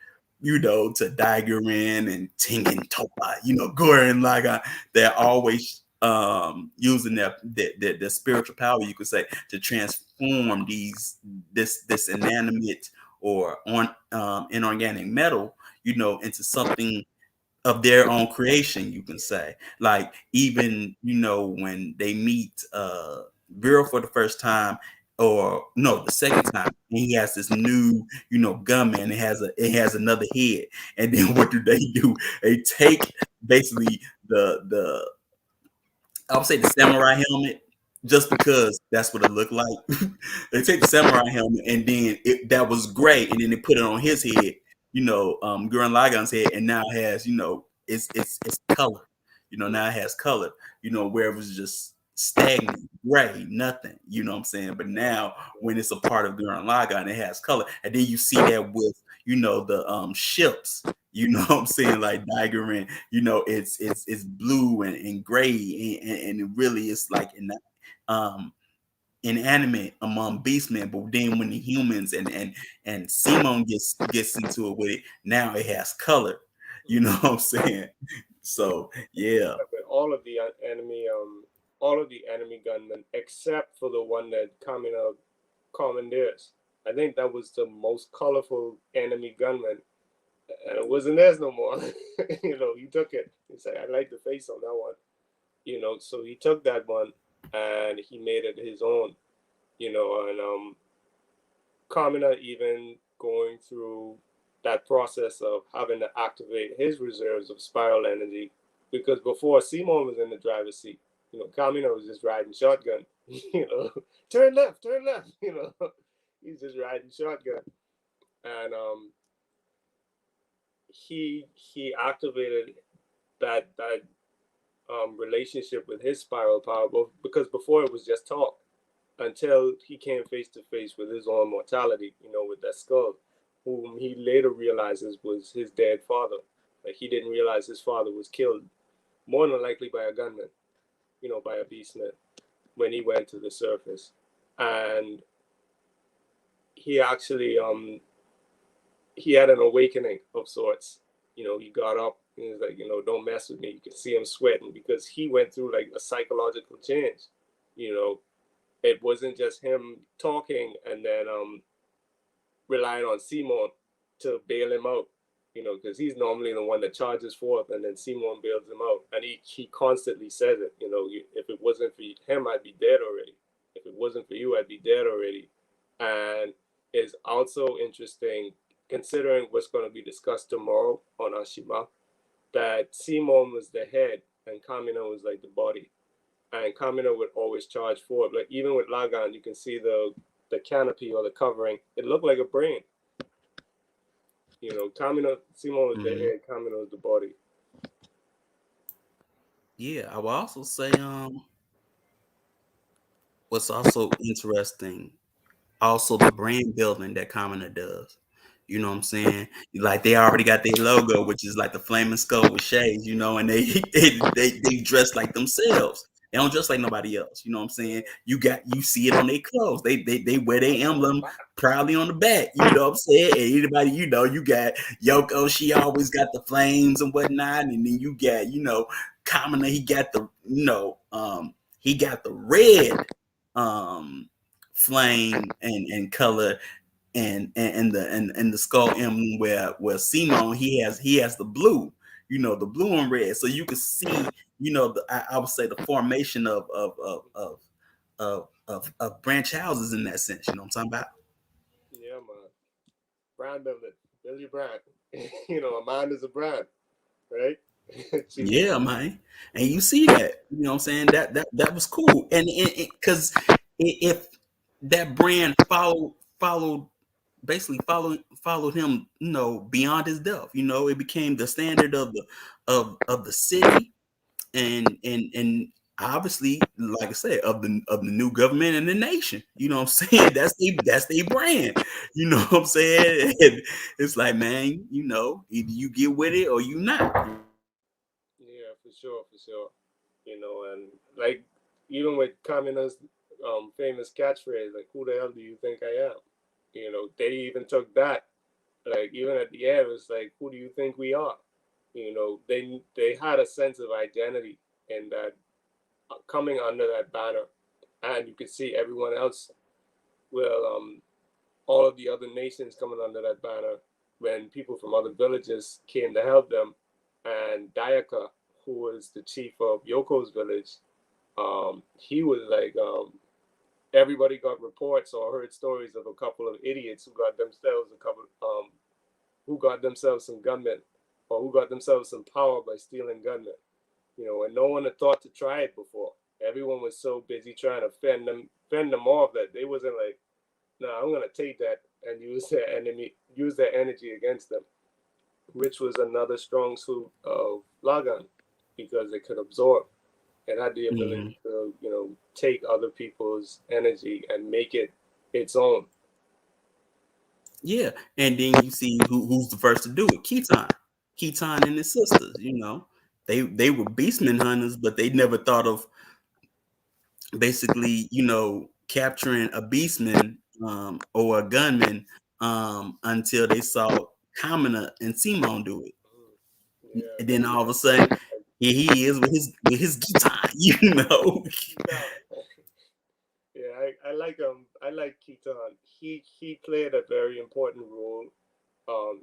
To Gurren and Tengen Topa, Gurren Lagann, they're always using their spiritual power, you could say, to transform this inanimate or inorganic metal, into something of their own creation, you can say. Like even when they meet Vera for the first time, or no, the second time, and he has this new gunman. It has another head, and then what do they do? They take basically the I would say the samurai helmet, just because that's what it looked like. They take the samurai helmet, and then that was gray, and then they put it on his head, Gurren Lagann's head, and now it has, it's color. Now it has color. Where it was just stagnant, gray, nothing. You know what I'm saying? But now when it's a part of Gurren Lagann, it has color, and then you see that with the ships. You know what I'm saying? Like Diagram, it's blue and gray, and it really is like um inanimate among beastmen. But then when the humans and Simon gets into it with it, now it has color. You know what I'm saying? So yeah. With all of the enemy gunmen except for the one that Kamina commandeers. I think that was the most colorful enemy gunman, and it wasn't theirs no more. He took it. He said, "I like the face on that one." So he took that one and he made it his own. And Kamina even going through that process of having to activate his reserves of spiral energy, because before Simon was in the driver's seat, Kamina was just riding shotgun. Turn left, turn left. He's just riding shotgun, and he activated that relationship with his spiral power, because before it was just talk, until he came face to face with his own mortality, with that skull, whom he later realizes was his dead father. Like, he didn't realize his father was killed, more than likely by a gunman, by a beastman, when he went to the surface. And he actually he had an awakening of sorts. He got up and he was like, don't mess with me. You could see him sweating because he went through like a psychological change. You know, it wasn't just him talking and then relying on Simon to bail him out. Because he's normally the one that charges forth, and then Simon bails him out, and he constantly says it. If it wasn't for him, I'd be dead already. If it wasn't for you, I'd be dead already. And it's also interesting, considering what's going to be discussed tomorrow on Ashima, that Simon was the head and Kamina was like the body, and Kamina would always charge forward. Like, even with Lagann, you can see the canopy or the covering. It looked like a brain. Kamina, Simon was the Mhm. head, Kamina was the body. Yeah, I will also say what's also interesting, also the brand building that Kamina does. You know what I'm saying? Like they already got their logo, which is like the flaming skull with shades, and they they dress like themselves. They don't dress like nobody else. You know what I'm saying? You see it on their clothes. They wear their emblem proudly on the back. You know what I'm saying? And anybody, you got Yoko, she always got the flames and whatnot. And then you got, Kamina, he got he got the red flame and color, and the skull emblem, where Simon, he has the blue, the blue and red. So you can see, I would say the formation of branch houses in that sense. You know what I'm talking about? Yeah, man. Brand building, Billy Brand. A mind is a brand, right? Chief of Yeah, man. And you see that, you know what I'm saying? That was cool. And because if that brand followed basically followed him, beyond his death, it became the standard of the city, and obviously, like I said, of the new government and the nation. You know what I'm saying? That's the brand. You know what I'm saying? And it's like, man, either you get with it or you not. Yeah, for sure, for sure. And like even with Kamina's famous catchphrase, like "Who the hell do you think I am?" They even took that. Like even at the end, it was like, "Who do you think we are?" They had a sense of identity in that, coming under that banner, and you could see everyone else. Well, all of the other nations coming under that banner when people from other villages came to help them, and Dayaka, who was the chief of Yoko's village, he was like, everybody got reports or heard stories of a couple of idiots who got themselves some gunmen, or who got themselves some power by stealing gunmen. And no one had thought to try it before. Everyone was so busy trying to fend them off that they wasn't like, "No, I'm gonna take that and use that energy against them," which was another strong suit of Lagann, because it could absorb. It had the ability Mhm. to, take other people's energy and make it its own. Yeah, and then you see who's the first to do it. Keaton and his sisters. They were beastmen hunters, but they never thought of basically, capturing a beastman, or a gunman, until they saw Kamina and Simon do it. Yeah, And like then all of a sudden, here he is with his guitar, you know. Keaton. Yeah, I like Keaton. He played a very important role,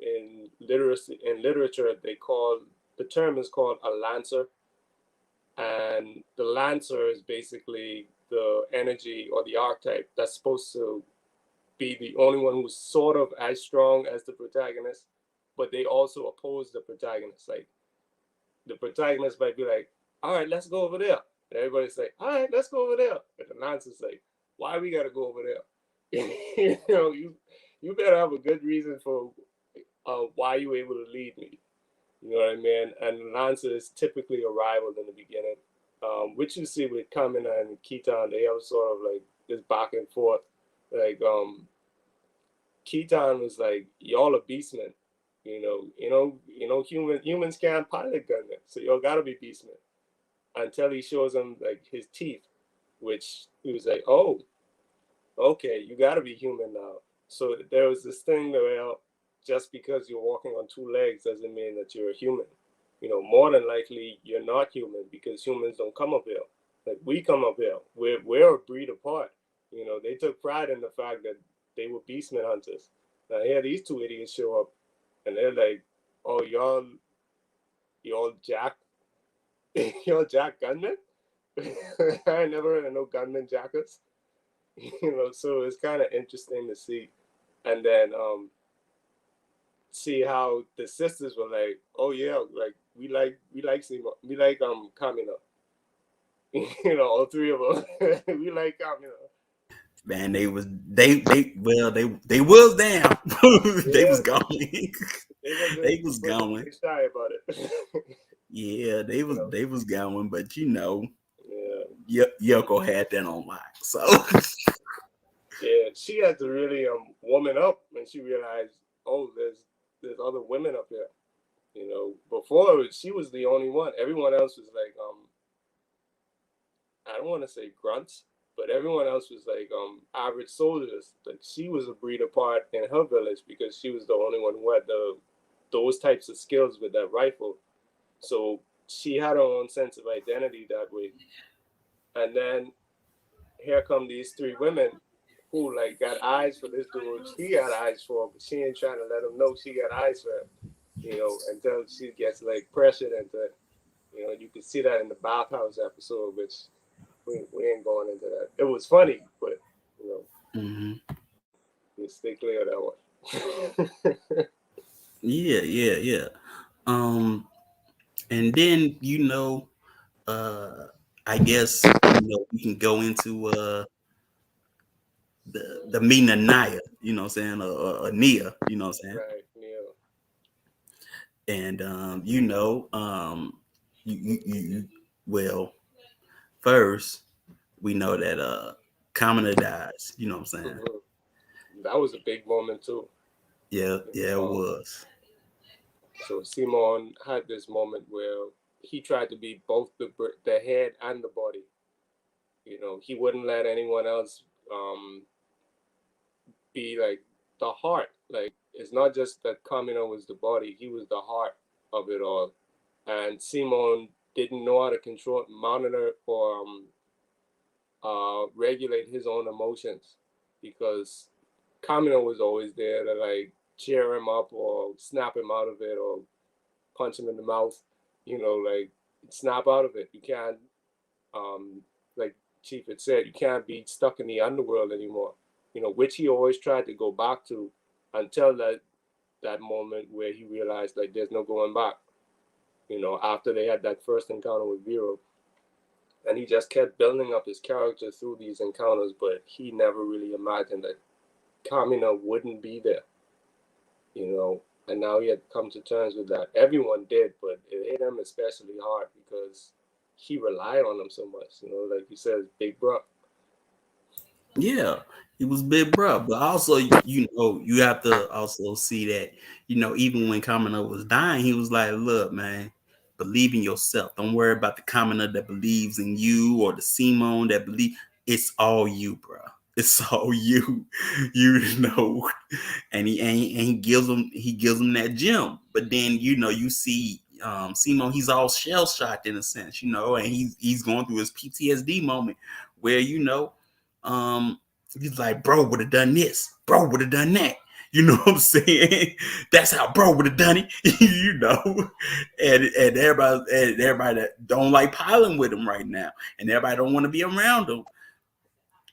in literacy. In literature, the term is called a lancer, and the lancer is basically the energy or the archetype that's supposed to be the only one who's sort of as strong as the protagonist, but they also oppose the protagonist. Like the protagonist might be like, "All right, let's go over there," and everybody's like, "All right, let's go over there," and the lancer's like, "Why we gotta go over there?" You better have a good reason for, why you able to lead me. You know what I mean? And Lancer is typically a rival in the beginning, which you see with Kamina and Keaton. They have sort of like this back and forth. Like, Keaton was like, "Y'all are beastmen. Humans can't pilot gunmen, so y'all gotta be beastmen." Until he shows him like his teeth, which he was like, "Oh, okay, you got to be human now." So there was this thing where just because you're walking on two legs doesn't mean that you're a human. More than likely you're not human, because humans don't come up here. Like we come up here. We're a breed apart. They took pride in the fact that they were beastmen hunters. Now here these two idiots show up, and they're like, "Oh, y'all jack, y'all jack gunmen." I never heard of no gunmen jackers. So it's kind of interesting to see, and then, see how the sisters were like, "Oh yeah, like we like Sima, we like Kamina." All three of them. We like Kamina. Man, they was down. They was Yeah, going. They was they wasn't going. very shy about it. Yeah, they you was know they was going, but yeah, Yoko had that on lock. So yeah, she had to really woman up when she realized, "Oh, there's other women up here." Before she was the only one. Everyone else was like, I don't want to say grunts, but everyone else was like, average soldiers. Like she was a breed apart in her village, because she was the only one who had those types of skills with that rifle. So she had her own sense of identity that way. And then here come these three women who like got eyes for this dude. She got eyes for him, but she ain't trying to let him know she got eyes for him. Until she gets like pressured into it. You can see that in the bathhouse episode, which we ain't going into that. It was funny, but you know, mhm. you stay clear of that one. Yeah, yeah, yeah. Um, And then, uh, I guess, we can go into the meaning of Naya, what I'm saying, or Nia, what I'm saying. Right, Neil. And well, first we know that Commoner dies, what I'm saying. Hmm. That was a big moment too. Yeah, yeah, it Um, was. so Simon had this moment where he tried to be both the head and the body. He wouldn't let anyone else be like the heart. Like it's not just that Kamina was the body; he was the heart of it all. And Simon didn't know how to control, monitor, or regulate his own emotions because Kamina was always there to like cheer him up or snap him out of it or punch him in the mouth. Like snap out of it. You can't, like Chief had said, you can't be stuck in the underworld anymore. Which he always tried to go back to until that moment where he realized like there's no going back. After they had that first encounter with Vero, and he just kept building up his character through these encounters, but he never really imagined that Kamina wouldn't be there. And now he had come to terms with that. Everyone did, but it hit him especially hard because he relied on him so much. Like you said, big bro. Yeah, he was big bro, but also, you have to also see that, even when Commoner was dying, he was like, "Look, man, believe in yourself. Don't worry about the Commoner that believes in you or the Simone that believe. It's all you, bro. It's all you. You know." And he gives him that gem. But then, you see Simone, he's all shell shocked in a sense, and he's going through his PTSD moment where, um, he's like, bro would have done this, bro would have done that. You know what I'm saying? That's how bro would have done it, and everybody that don't like piling with him right now, and everybody don't want to be around him.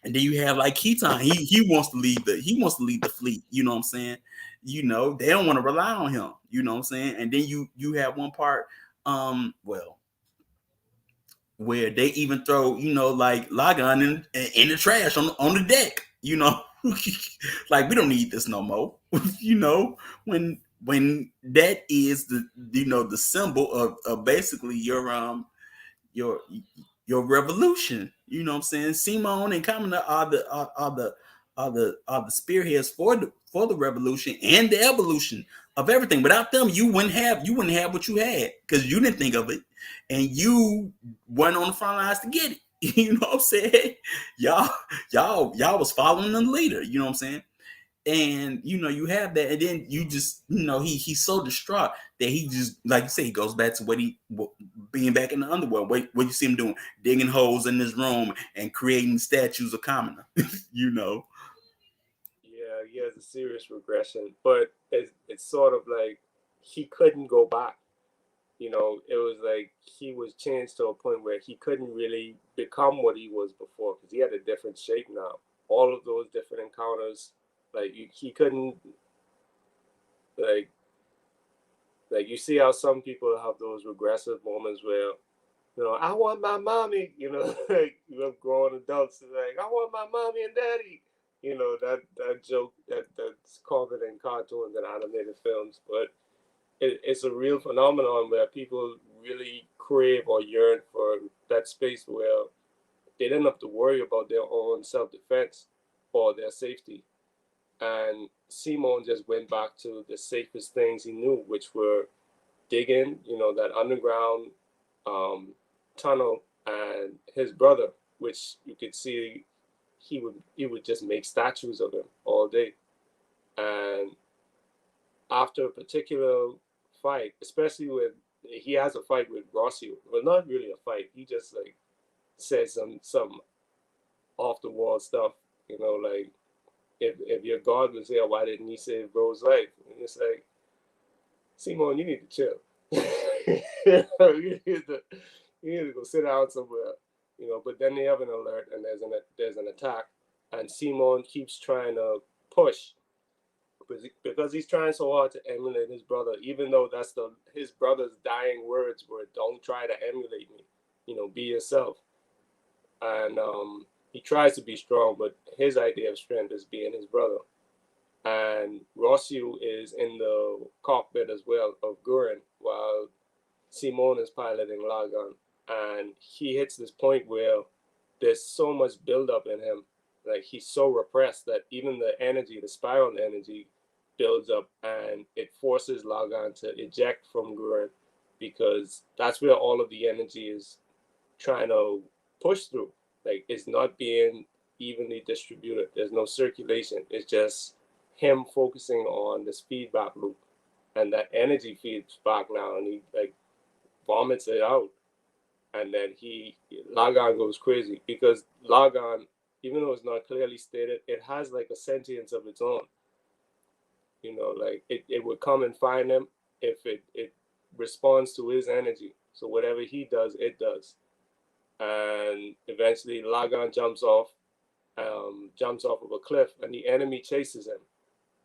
And then you have like Keaton, he wants to lead the fleet. You know what I'm saying? They don't want to rely on him. You know what I'm saying? And then you have one part, well, where they even throw, like Lagann in the trash on the deck. Like, we don't need this no more. When that is the symbol of basically your your revolution. You know what I'm saying? Simone and Kamina are the spearheads for the revolution and the evolution of everything. Without them, you wouldn't have what you had because you didn't think of it, and you weren't on the front lines to get it. You know what I'm saying? Y'all, y'all was following the leader. You know what I'm saying? And you have that, and then you just he's so distraught that he just, like you say, he goes back to being back in the underworld. What you see him doing, digging holes in his room and creating statues of Kamina. you know Yeah, he has a serious regression, but it's sort of like he couldn't go back. It was like he was changed to a point where he couldn't really become what he was before because he had a different shape now. All of those different encounters, like he couldn't like like you see how some people have those regressive moments where I want my mommy. Like grown adults are like, I want my mommy and daddy. That joke that's common in cartoons and animated films, but it's a real phenomenon where people really crave or yearn for that space where they didn't have to worry about their own self-defense or their safety. And Simon just went back to the safest things he knew, which were digging, that underground um, tunnel, and his brother, which you could see he would just make statues of him all day. And after a particular fight, especially with he has a fight with Rossio. Well, not really a fight. He just like says some off the wall stuff. Like if your God was there, why didn't he save Bro's life? And it's like, Simon, you need to chill. You need to go sit down somewhere. But then they have an alert and there's an attack, and Simon keeps trying to push, because he's trying so hard to emulate his brother, even though that's the his brother's dying words were, "Don't try to emulate me, be yourself." And he tries to be strong, but his idea of strength is being his brother. And Rossiu is in the cockpit as well of Gurren, while Simone is piloting Lagann. And he hits this point where there's so much buildup in him. Like he's so repressed that even the energy, the spiral energy, builds up and it forces Lagann to eject from Gurren because that's where all of the energy is trying to push through. Like it's not being evenly distributed. There's no circulation. It's just him focusing on this feedback loop, and that energy feeds back now, and he like vomits it out, and then he Lagann goes crazy because Lagann, even though it's not clearly stated, it has like a sentience of its own. Like it would come and find him if it responds to his energy. So whatever he does, it does. And eventually Lagann jumps off of a cliff, and the enemy chases him.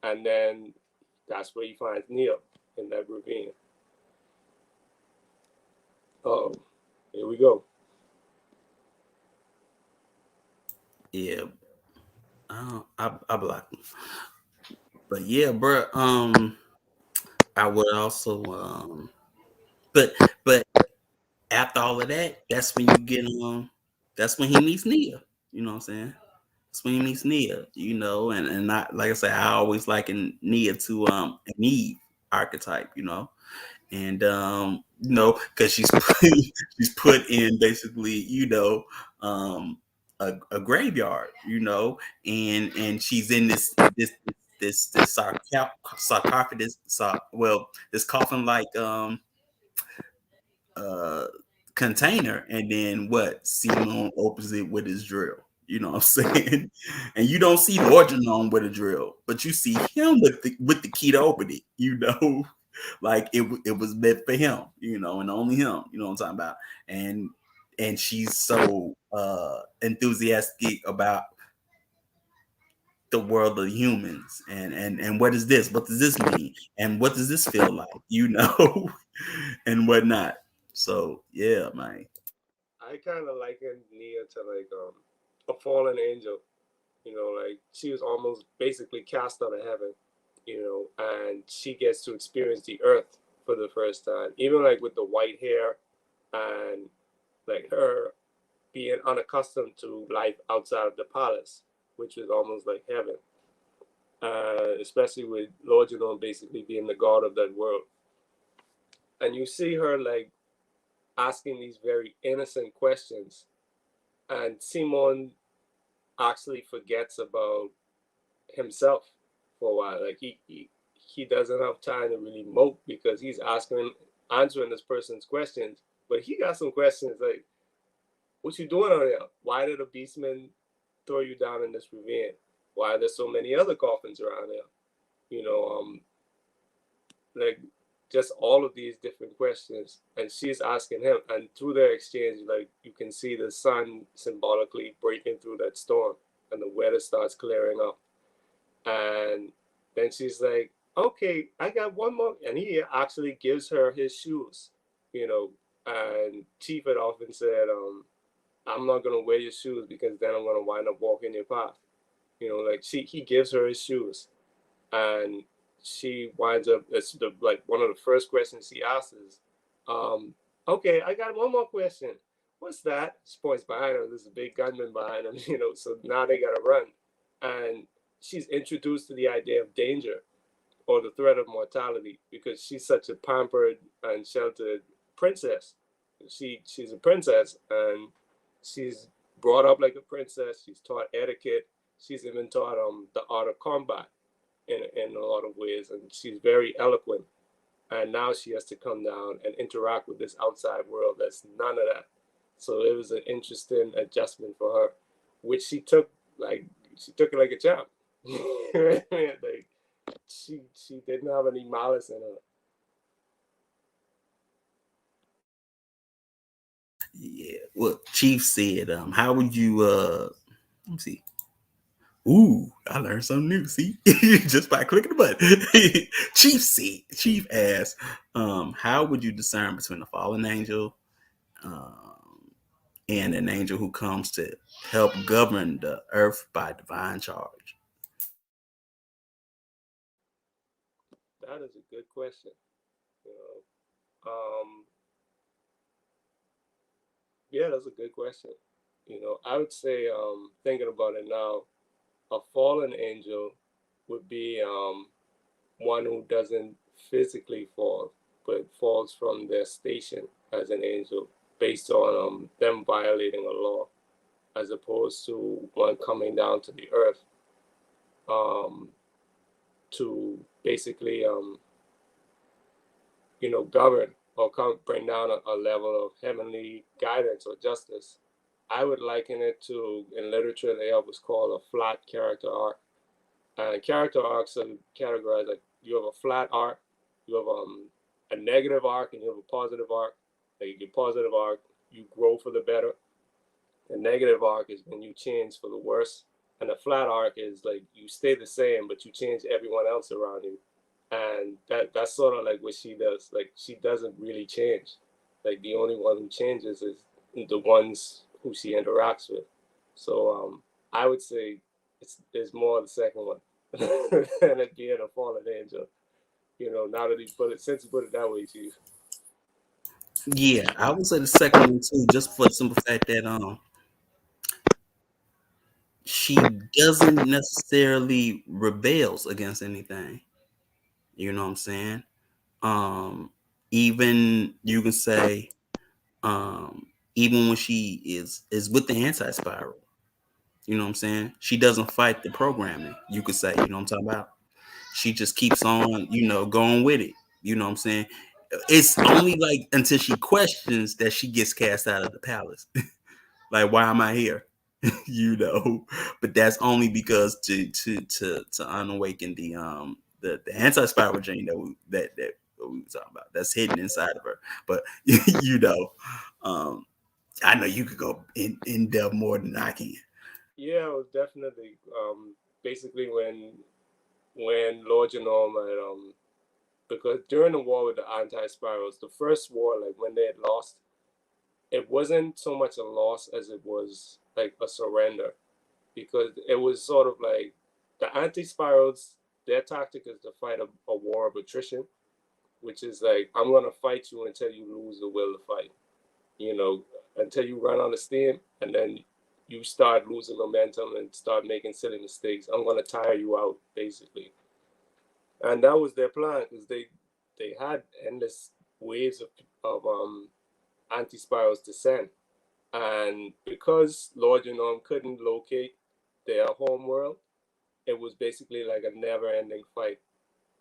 And then that's where he finds Neil in that ravine. Oh, here we go. Yeah, I blocked him. But yeah, bro. I would also but after all of that, that's when you get that's when he meets Nia. You know what I'm saying? That's when he meets Nia. And not like I said, I always liken Nia to an Eve archetype. Because she's put in basically, a graveyard, and she's in this sarcophagus, this coffin like uh container, and then what? Simon opens it with his drill. You know what I'm saying? And you don't see Lorganon with a drill, but you see him with the key to open it. Like it was meant for him, and only him. You know what I'm talking about? And she's so enthusiastic about the world of humans, and what is this? What does this mean? And what does this feel like? And whatnot. So yeah, man. I kind of liken Nia to like a fallen angel. Like she was almost basically cast out of heaven. And she gets to experience the earth for the first time, even like with the white hair and like her being unaccustomed to life outside of the palace, which was almost like heaven. Especially with Lord Junon basically being the god of that world. And you see her like asking these very innocent questions. And Simon actually forgets about himself for a while. Like he doesn't have time to really mope because he's answering this person's questions. But he got some questions like, "What you doing out there? Why did a beastman throw you down in this ravine? Why are there so many other coffins around here? You know, like just all of these different questions." And she's asking him, and through their exchange, like you can see the sun symbolically breaking through that storm, and the weather starts clearing up. And then she's like, "Okay, I got one more," and he actually gives her his shoes. You know, and Chief had often said, "I'm not gonna wear your shoes because then I'm gonna wind up walking your path." Like he gives her his shoes, and she winds up. It's like one of the first questions he asks is, "Okay, I got one more question. What's that?" She points behind her. There's a big gunman behind him. So now they gotta run, and she's introduced to the idea of danger or the threat of mortality because she's such a pampered and sheltered princess. She's a princess, and she's brought up like a princess. She's taught etiquette. She's even taught the art of combat in a lot of ways, and she's very eloquent. And now she has to come down and interact with this outside world that's none of that. So it was an interesting adjustment for her, which she took it like a champ. Like she didn't have any malice in her. Yeah. Well, Chief said, how would you let me see. Ooh, I learned something new. See, just by clicking the button. Chief asks, how would you discern between a fallen angel um, and an angel who comes to help govern the earth by divine charge? That is a good question. You um, yeah, that's a good question. I would say, thinking about it now, a fallen angel would be one who doesn't physically fall, but falls from their station as an angel based on them violating a law, as opposed to one coming down to the earth um, to basically, govern or bring down a level of heavenly guidance or justice. I would liken it to, in literature, they have what's called a flat character arc. And character arcs are categorized like you have a flat arc, you have a negative arc, and you have a positive arc. Like your positive arc, you grow for the better. The negative arc is when you change for the worse. And the flat arc is like you stay the same, but you change everyone else around you. And that's sort of like what she does. Like she doesn't really change. Like the only one who changes is the ones who she interacts with. So I would say it's more the second one than it being a fallen angel. Now that he put it, since he put it that way, Chief. Yeah, I would say the second one too, just for the simple fact that she doesn't necessarily rebels against anything. You know what I'm saying? Um, even you can say, even when she is with the anti spiral, you know what I'm saying? She doesn't fight the programming. You could say, you know what I'm talking about? She just keeps on, going with it. You know what I'm saying? It's only like until she questions that she gets cast out of the palace. Like, why am I here? But that's only because to unawaken the anti-spiral gene that we were talking about. That's hidden inside of her. But you know, um, I know you could go in depth more than I can. Yeah, it was definitely basically when Lord Genome had because during the war with the anti-spirals, the first war, like when they had lost, it wasn't so much a loss as it was like a surrender, because it was sort of like the anti-spirals, their tactic is to fight a war of attrition, which is like I'm gonna fight you until you lose the will to fight, you know, until you run out of steam, and then you start losing momentum and start making silly mistakes. I'm gonna tire you out, basically. And that was their plan because they had endless waves of anti-spirals to send. And because Lord Genome couldn't locate their home world, it was basically like a never-ending fight.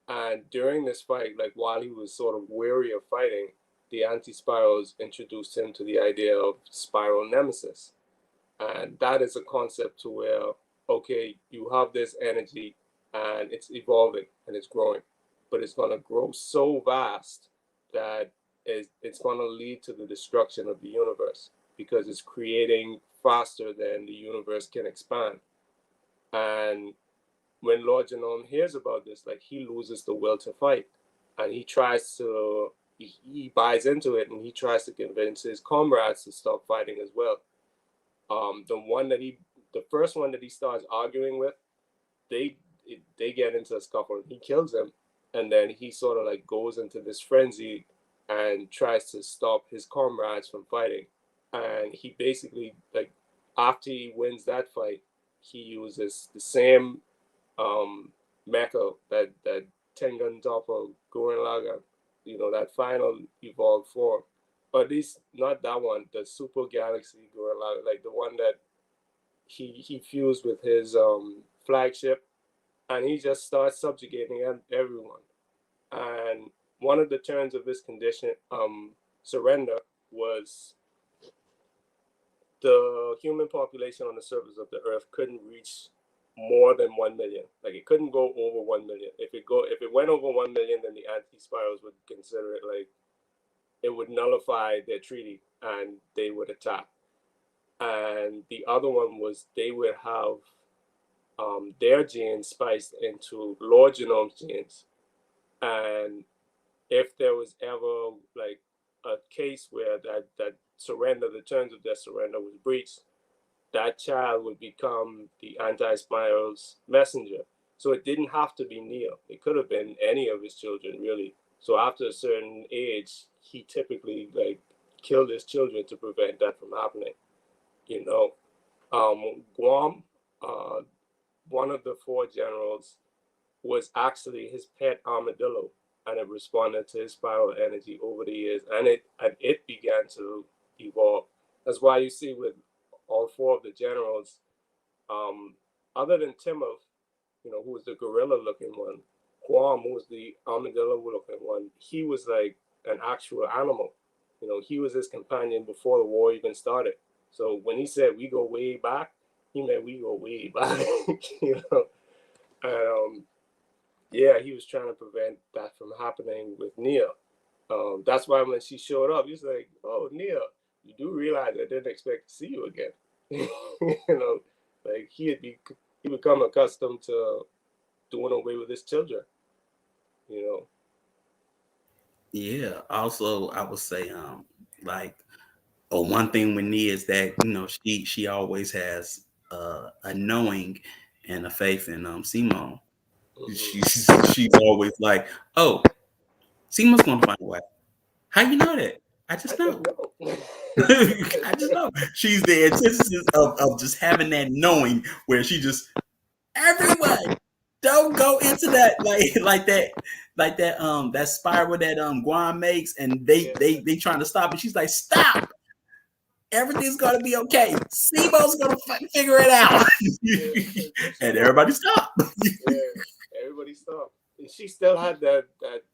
And during this fight, like while he was sort of weary of fighting, the anti-spirals introduced him to the idea of spiral nemesis. And that is a concept to where, okay, you have this energy and it's evolving and it's growing, but it's going to grow so vast that it's going to lead to the destruction of the universe because it's creating faster than the universe can expand. And when Lord Genome hears about this, like he loses the will to fight, and he buys into it, and he tries to convince his comrades to stop fighting as well. The first one that he starts arguing with, they they get into a scuffle, and he kills him, and then he sort of like goes into this frenzy and tries to stop his comrades from fighting, and he basically like after he wins that fight, he uses the same mecha that Tengen Toppo Gurren Lagann, that final evolved form. Or at least not that one, the Super Galaxy Gurren Lagann, like the one that he fused with his flagship, and he just starts subjugating everyone. And one of the terms of this condition, surrender, was the human population on the surface of the earth couldn't reach more than 1 million. Like it couldn't go over 1 million. If it went over 1 million, then the anti-spirals would consider it like it would nullify their treaty and they would attack. And the other one was they would have their genes spiced into Lord Genome's genes. And if there was ever like a case where that surrender, the terms of their surrender was breached, that child would become the anti-spiral's messenger. So it didn't have to be Neil. It could have been any of his children, really. So after a certain age, he typically like killed his children to prevent that from happening. You know, Guam, uh, one of the four generals, was actually his pet armadillo, and it responded to his spiral energy over the years, and it began to evolve. That's why you see with all four of the generals, um, other than Timoth, who was the gorilla-looking one, Guam, who was the armadillo-looking one, he was like an actual animal. He was his companion before the war even started. So when he said we go way back, he meant we go way back. you know, and yeah, he was trying to prevent that from happening with Nia. That's why when she showed up, he was like, "Oh, Nia, you do realize I didn't expect to see you again." Like he become accustomed to doing away with his children. You know. Yeah. Also, I would say, like, oh, one thing with Nia is that she always has a knowing and a faith in Simone. She's always like, oh, Simone's gonna find a way. How you know that? I I just just know. know. I just know. She's the antithesis of just having that knowing where she just everyone don't go into that that spiral that Guam makes and they Yeah, they they trying to stop it. She's like, stop. Everything's gonna be okay. Simo's gonna figure it out. yeah. And she And was. everybody stop. Yeah, everybody stopped. And she still had that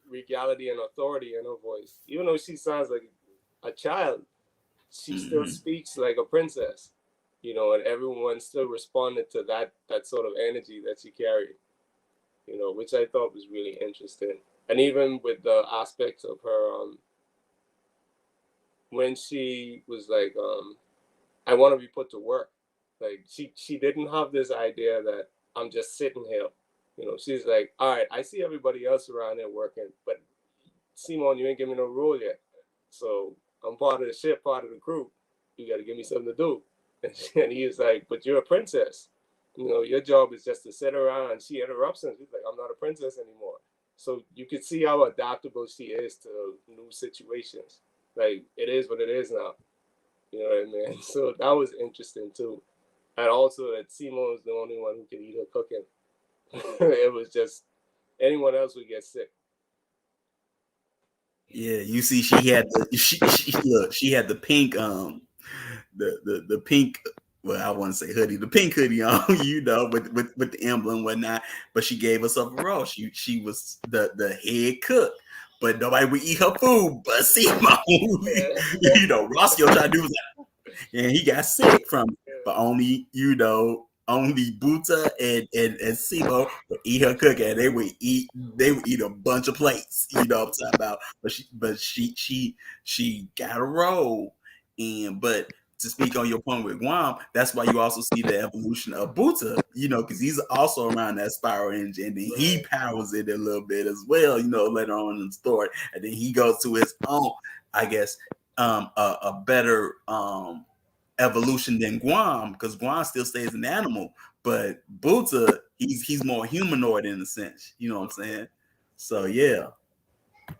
regality and authority in her voice, even though she sounds like a child. She still Mhm. speaks like a princess. And everyone still responded to that sort of energy that she carried. Which I thought was really interesting. And even with the aspects of her, when she was like, I want to be put to work. Like she didn't have this idea that I'm just sitting here. She's like, all right, I see everybody else around there working, but Simon, you ain't giving me no rule yet. So I'm part of the ship, part of the crew. You got to give me something to do. And he was like, but you're a princess. Your job is just to sit around. And she interrupts him. She's like, I'm not a princess anymore. So you could see how adaptable she is to new situations. Like it is what it is now. You know what I mean? So that was interesting too. And also that Simon was the only one who could eat her cooking. It was just anyone else would get sick. Yeah, you see, she had the she look, she had the pink the pink, well, I want to say hoodie, the pink hoodie on, with the emblem and whatnot. But she gave us up a role. She was the head cook, but nobody would eat her food. But Simo, Yeah. Rossio tried to do was, and he got sick from it. Yeah. But only Buta and Simo would eat her cooking. And they would eat a bunch of plates. You know what I'm talking about? But she got a role. But to speak on your point with Guam, that's why you also see the evolution of Buta, because he's also around that spiral engine, and then he Right. powers it a little bit as well, later on in the story. And then he goes to his own, I guess, a better evolution than Guam, because Guam still stays an animal, but Buta, he's more humanoid in a sense. You know what I'm saying? So yeah.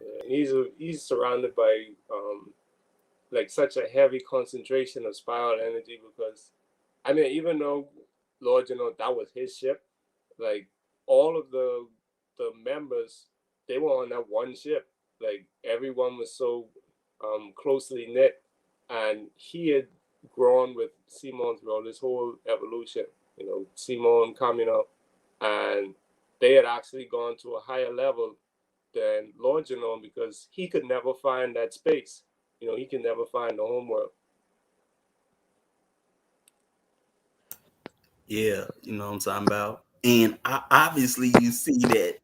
Yeah. And he's surrounded by like such a heavy concentration of spiral energy because I mean even though Lord that was his ship, like all of the members they were on that one ship. Like everyone was so closely knit, and he had grown with Simon throughout his whole evolution. Simon coming up, and they had actually gone to a higher level than Lord Genome because he could never find that space. He could never find the homeworld. Yeah, you know what I'm talking about. And obviously, you see that,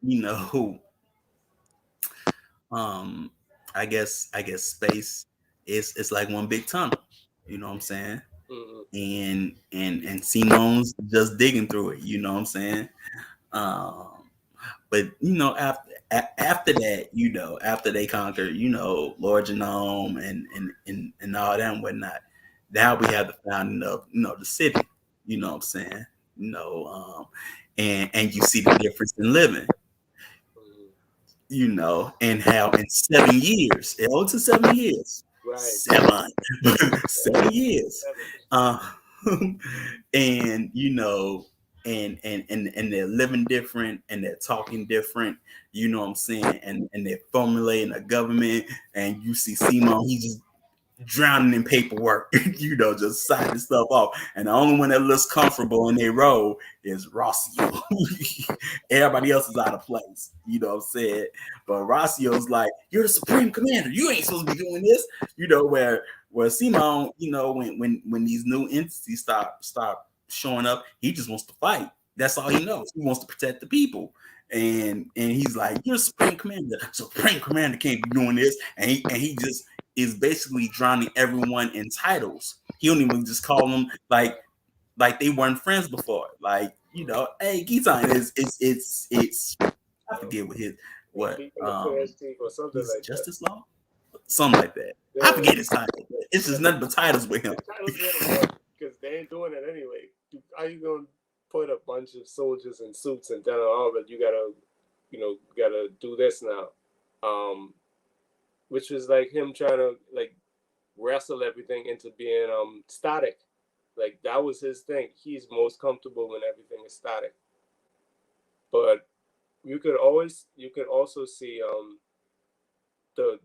I guess space is it's like one big tunnel. You know what I'm saying? Mm-hmm. and Simone's just digging through it. You know what I'm saying? Um, but after that, after they conquered, Lord Genome and all that and whatnot, now we have the founding of the city. You know what I'm saying? You know, and you see the difference in living. Mm-hmm. And how in 7 years, it only took 7 years, Right. 7, Seven. 7 years, Seven. uh, and and they're living different and they're talking different. You know what I'm saying? And they're formulating a government, and you see Simon, he just drowning in paperwork, just signing stuff off. And the only one that looks comfortable in their role is Rossio. Everybody else is out of place. You know what I'm saying? But Rossio's like, you're the supreme commander. You ain't supposed to be doing this. Where Simon, when these new entities start showing up, he just wants to fight. That's all he knows. He wants to protect the people. And he's like, you're supreme commander. Supreme commander can't be doing this. And he just is basically drowning everyone in titles. He don't even just call them like they weren't friends before. Like, hey, Gitan it's I Yeah. forget what his And what keeping the first team or something he's like that. Justice Law? Something like that. I Yeah. forget his title. It's just Yeah. nothing but titles with him. The titles wouldn't work because they ain't doing it anyway. How you gonna put a bunch of soldiers in suits and tell them, oh, but you gotta do this now? Um, which was like him trying to like wrestle everything into being static. Like that was his thing. He's most comfortable when everything is static. But you could also see the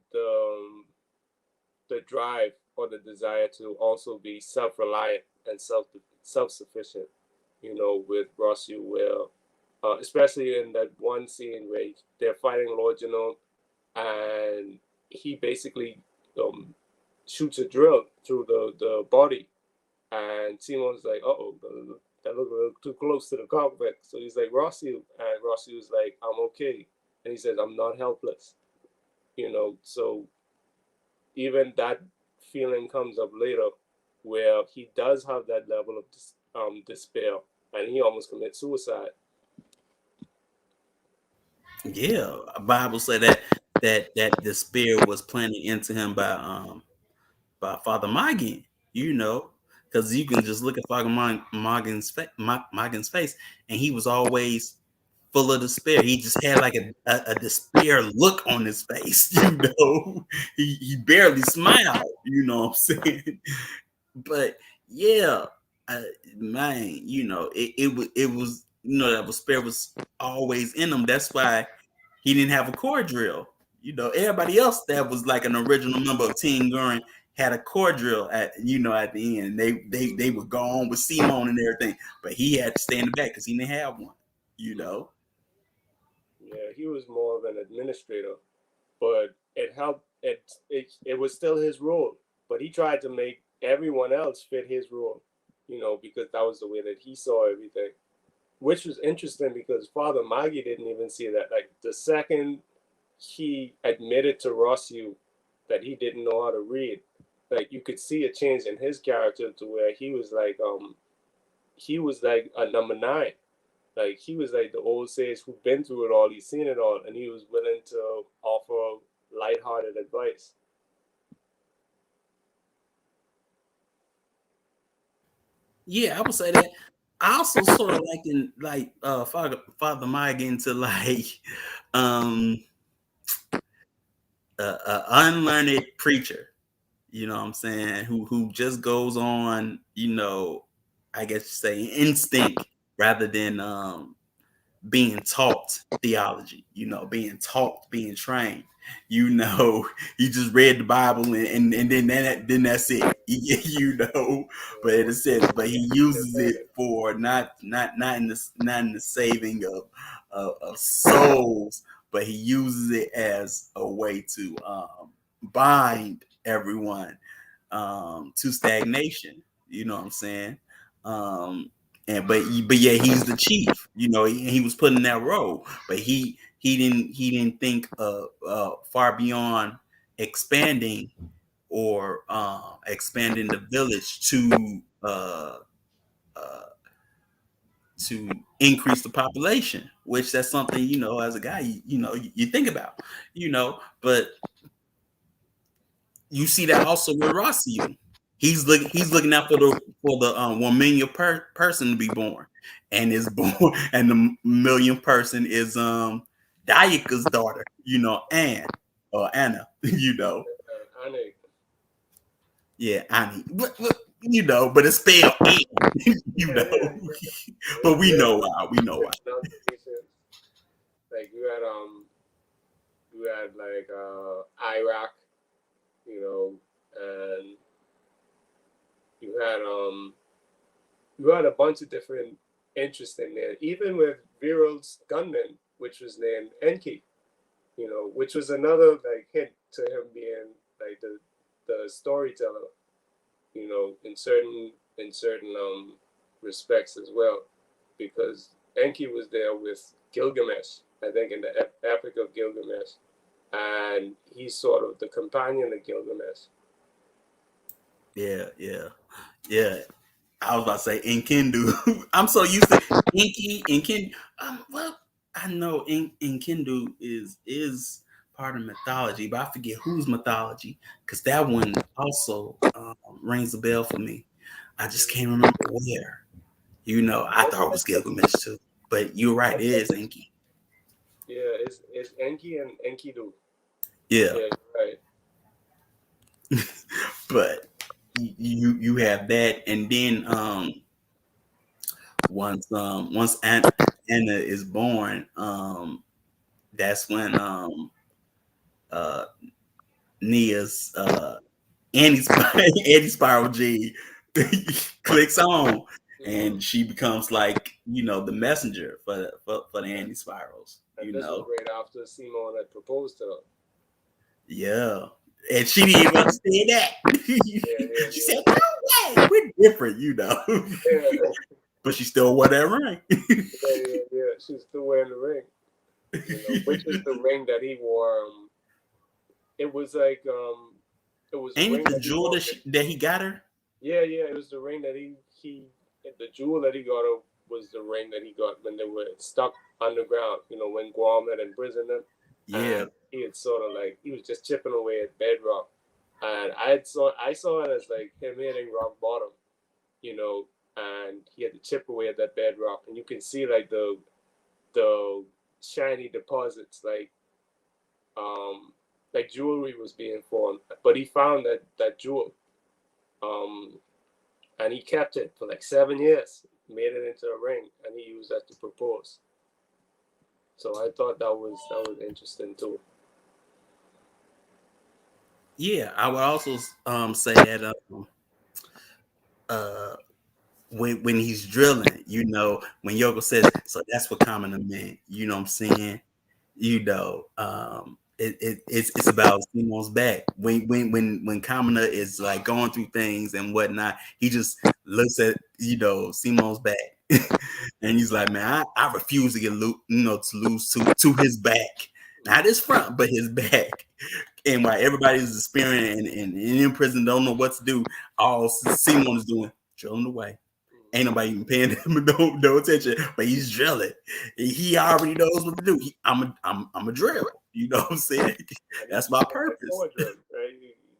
drive or the desire to also be self-reliant and self-sufficient. With Rossio Will, especially in that one scene where they're fighting Lord Genome, and he basically um, shoots a drill through the body, and Timon's like, "Oh, that looked a little too close to the cockpit." So he's like, "Rossio," and Rossio's like, "I'm okay," and he says, "I'm not helpless." So even that feeling comes up later, where he does have that level of despair, and he almost commits suicide. Yeah. Bible said that despair was planted into him by Father Maggin, because you can just look at Father Maggin's face, and he was always full of despair. He just had like a despair look on his face, he barely smiled, you know what I'm saying? But yeah, uh, man, it was that despair was always in him. That's why he didn't have a core drill. Everybody else that was like an original member of Team Gurren had a core drill at the end. They would go on with Simone and everything, but he had to stay in the back because he didn't have one. You Mm. know. Yeah, he was more of an administrator, but it helped. It was still his role, but he tried to make everyone else fit his role, because that was the way that he saw everything. Which was interesting because Father Magi didn't even see that. Like the second he admitted to Rossiu that he didn't know how to read, like you could see a change in his character to where he was like a number nine. Like he was like the old sage who'd been through it all, he's seen it all, and he was willing to offer lighthearted advice. Yeah, I would say that. I also sort of like Father Mike into like um a unlearned preacher. You know what I'm saying? Who just goes on, I guess you say instinct rather than being taught theology, being taught, being trained. You know, he just read the Bible and then that's it. But it says, but he uses it for not in the saving of souls, but he uses it as a way to bind everyone to stagnation. You know what I'm saying? Um, but yeah, he's the chief. He was put in that role, but he didn't think far beyond expanding or expanding the village to uh, uh, to increase the population, which that's something, as a guy, you think about, but you see that also with Rossiu. He's looking out for the 1 million person to be born, and is born, and the millionth person is Dayaka's daughter, Anne or Anna, Annie. yeah, Annie, but it's spelled Anne, you Yeah, yeah, know, yeah. but we Yeah, know why, we know why. pronunciations. Like you had like Iraq, you know, and you had you had a bunch of different interesting names. Even with Viral's gunman, which was named Enki, which was another like hint to him being like the storyteller, in certain respects as well, because Enki was there with Gilgamesh, I think, in the Epic of Gilgamesh, and he's sort of the companion of Gilgamesh. Yeah. I was about to say Inkendu. I'm so used to Inky and Ken. Well, I know Inkendu is part of mythology, but I forget whose mythology, because that one also rings a bell for me. I just can't remember where. I thought it was Gilgamesh too, but you're right. It is Inky. Yeah, it's Enki and Enkidu. Yeah, Yeah, right. but you have that, and then once Anna is born, that's when uh Nia's anti-spiral gene clicks on, Mm-hmm. and she becomes like the messenger for the And, anti-spirals. and this was right after Simon had proposed to her. Yeah, and she didn't even understand that. Yeah, yeah, She said, "No way, we're different." yeah. Yeah, But she still wore that ring. yeah, yeah, yeah. She's still wearing the ring. Which is the ring that he wore. It was like it was a Ain't it ring the that he jewel wore. that he got her? Yeah, yeah, it was the ring that he the jewel that he got was the ring that he got when they were stuck underground. When Guam had imprisoned them, Yeah, and he had sort of like he was just chipping away at bedrock, and I saw it as like him hitting rock bottom, you know, and he had to chip away at that bedrock, and you can see like the shiny deposits, um like jewelry was being formed, but he found that jewel. Um, and he kept it for like 7 years, made it into a ring, and he used that to propose. So I thought that was interesting too. yeah. I would also say that uh when he's drilling, when Yoko says, so that's what Kamina meant, you know what I'm saying? It's about Simon's back. When Kamina is like going through things and whatnot, he just looks at Simon's back. And he's like, man, I refuse to to lose to his back. Not his front, but his back. And while everybody's experiencing and in prison don't know what to do, all Simon is doing, drilling away. Ain't nobody even paying him no attention, but he's drilling. He already knows what to do. I'm a drill. You know what I'm saying? And he's That's my using his purpose. power drill, right?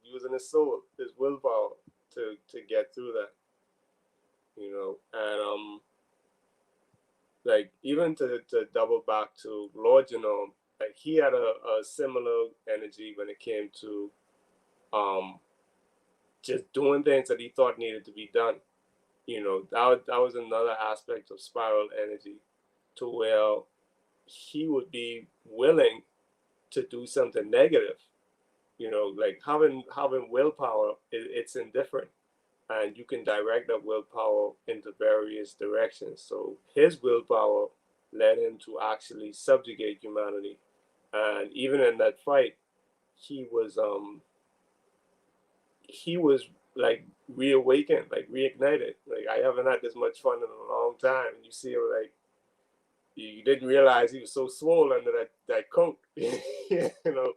Using his soul, his willpower to get through that, And like even to double back to Lord Genome, like he had a similar energy when it came to um just doing things that he thought needed to be done. That was another aspect of spiral energy, to where he would be willing to do something negative. Like having willpower, it's indifferent, and you can direct that willpower into various directions. So his willpower led him to actually subjugate humanity, and even in that fight, he was he was like reawakened, like reignited. Like I haven't had this much fun in a long time. And you see him like you didn't realize he was so swollen under that coat, you know.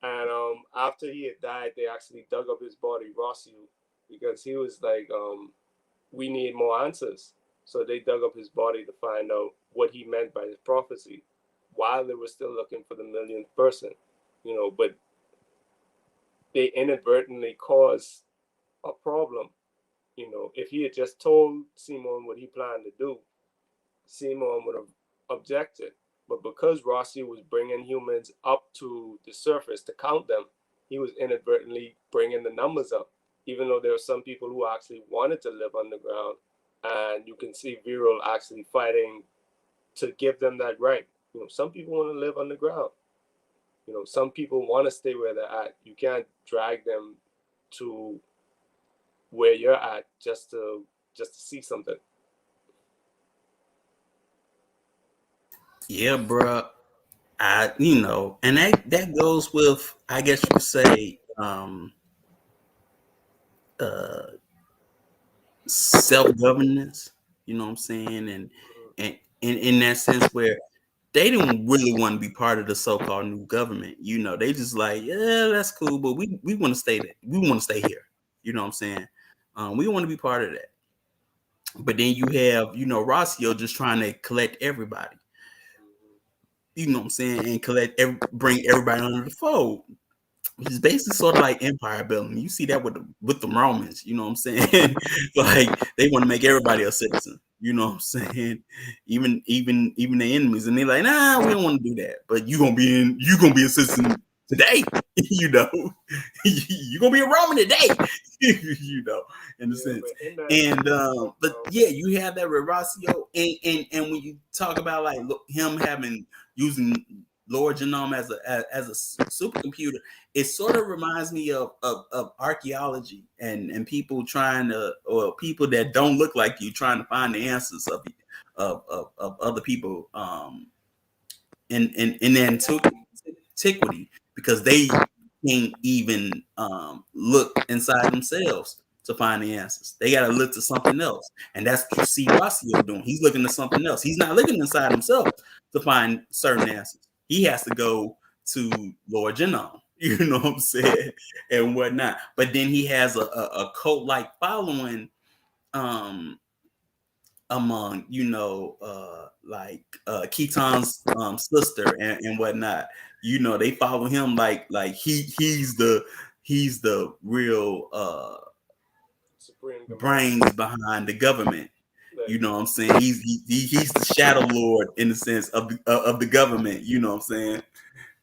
And after he had died, they actually dug up his body, Rossiu, because he was like we need more answers. So they dug up his body to find out what he meant by his prophecy while they were still looking for the millionth person, but they inadvertently caused a problem. If he had just told Simon what he planned to do, Simon would have objected. But because Rossi was bringing humans up to the surface to count them, he was inadvertently bringing the numbers up, even though there were some people who actually wanted to live underground. And you can see Viral actually fighting to give them that right. Some people want to live underground. Some people want to stay where they're at. You can't drag them to where you're at just to see something. Yeah, bro. And that goes with, I guess you could say, uh, self governance. You know what I'm saying? And in that sense, where they didn't really want to be part of the so-called new government. They just like, yeah, that's cool, but we want to stay there. We want to stay here. You know what I'm saying? We want to be part of that. But then you have, Rossio just trying to collect everybody. You know what I'm saying? And bring everybody under the fold. Which is basically sort of like empire building. You see that with the Romans, you know what I'm saying? Like they want to make everybody a citizen. You know what I'm saying? Even the enemies, and they're like, nah, we don't want to do that. But you gonna be a citizen today. You gonna be a Roman today. In a Yeah, sense. but in that, And but yeah, you have that with Rossio, and when you talk about like him using Lord Genome as a supercomputer, it sort of reminds me of archaeology and people trying to, or people that don't look like you, trying to find the answers of other people in antiquity, because they can't even look inside themselves to find the answers. They got to look to something else, and that's what you see Rossio doing. He's looking to something else. He's not looking inside himself to find certain answers. He has to go to Lord Genome, you know what I'm saying, and whatnot. But then he has a cult like following among like Keaton's sister and whatnot. They follow him like he's the real Supreme Commander, brains behind the government. You like, know what I'm saying? He's the shadow lord in the sense of the government. You know what I'm saying,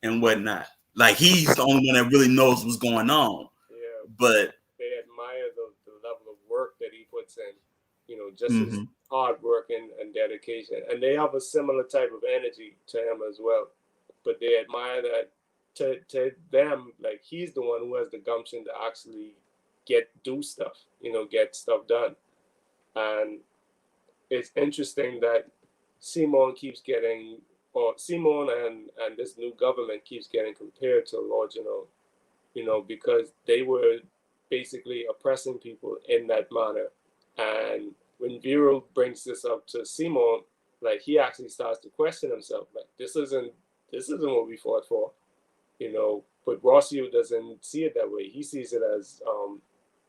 and whatnot. Like he's the only one that really knows what's going on. yeah, But they admire the level of work that he puts in, just his mhm. hard work and dedication. And they have a similar type of energy to him as well. But they admire that to them, like he's the one who has the gumption to actually do stuff, get stuff done. And it's interesting that Simon keeps getting, or Simon and this new government keeps getting compared to Lord because they were basically oppressing people in that manner. And when Viral brings this up to Simon, like he actually starts to question himself, like this isn't what we fought for, But Rossio doesn't see it that way. He sees it as,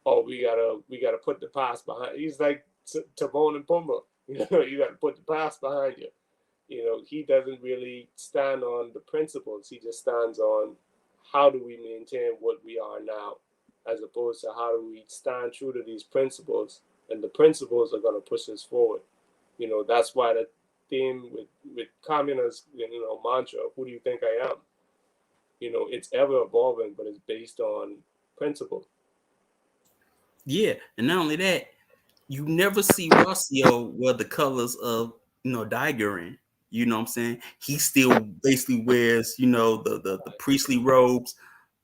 oh, we gotta put the past behind. He's like Timon and Pumbaa, you gotta put the past behind you. He doesn't really stand on the principles. He just stands on how do we maintain what we are now, as opposed to how do we stand true to these principles, and the principles are going to push us forward. That's why the theme with communist, mantra, who do you think I am? It's ever evolving, but it's based on principle. Yeah, and not only that, you never see Rossio wear the colors of Gurren. You know what I'm saying? He still basically wears the priestly robes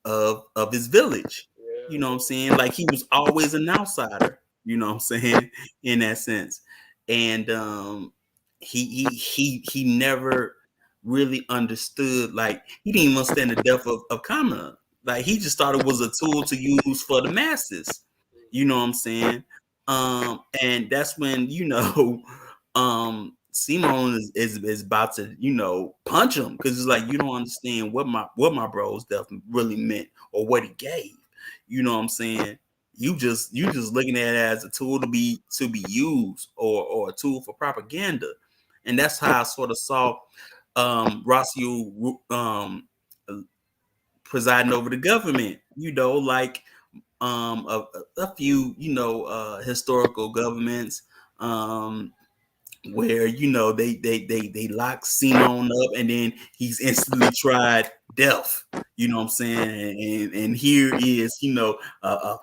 of his village. You know what I'm Yeah, saying? Like he was always an outsider. You know what I'm saying, in that sense. And he never really understood. Like he didn't even understand the depth of Kamina. Like he just thought it was a tool to use for the masses. You know what I'm saying? And that's when Simone is about to punch him, because it's like you don't understand what my bros death really meant or what he gave. You know what I'm saying? you just looking at it as a tool to be used, or a tool for propaganda. And that's how I sort of saw Rossio presiding over the government. Like a few historical governments, um where they lock Simon up, and then he's instantly tried death. You know what I'm saying? And here is a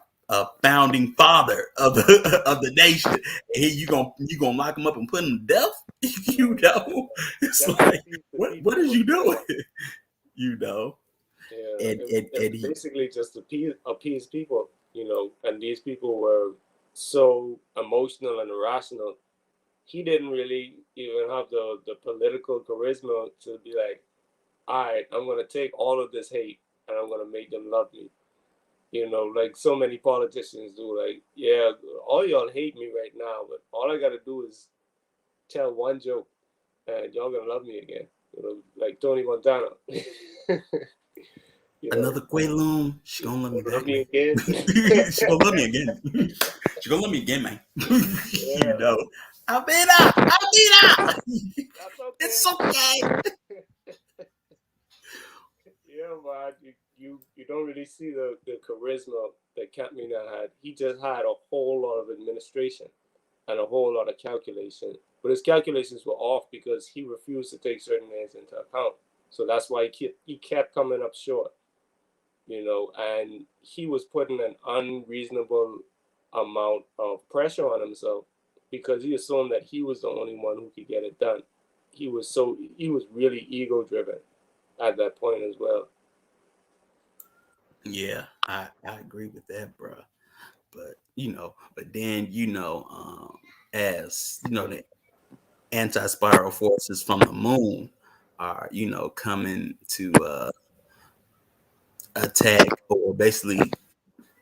founding father of the of the nation. And here you gonna lock him up and put him to death? It's Just to like, appease the what people is you doing? before. you know, Yeah, and it, and it and was he basically just to appease people, and these people were so emotional and irrational. He didn't really even have the political charisma to be like, all right, I'm gonna take all of this hate and I'm gonna make them love me. Like so many politicians do. Like, yeah, all y'all hate me right now, but all I gotta do is tell one joke, and y'all gonna love me again. Like Tony Montana. you know, another Quaalude, she gonna love me love back, me man. again. She gonna love me again. She gonna love me again, man. you Yeah, know, I'll be. that's okay. It's okay. Yeah, man, you don't really see the charisma that Katmina had. He just had a whole lot of administration and a whole lot of calculation. But his calculations were off because he refused to take certain things into account. So that's why he kept coming up short, and he was putting an unreasonable amount of pressure on himself because he assumed that he was the only one who could get it done. He was really ego driven at that point as well. Yeah, I agree with that, bro. But then as the anti-spiral forces from the moon are coming to attack, or basically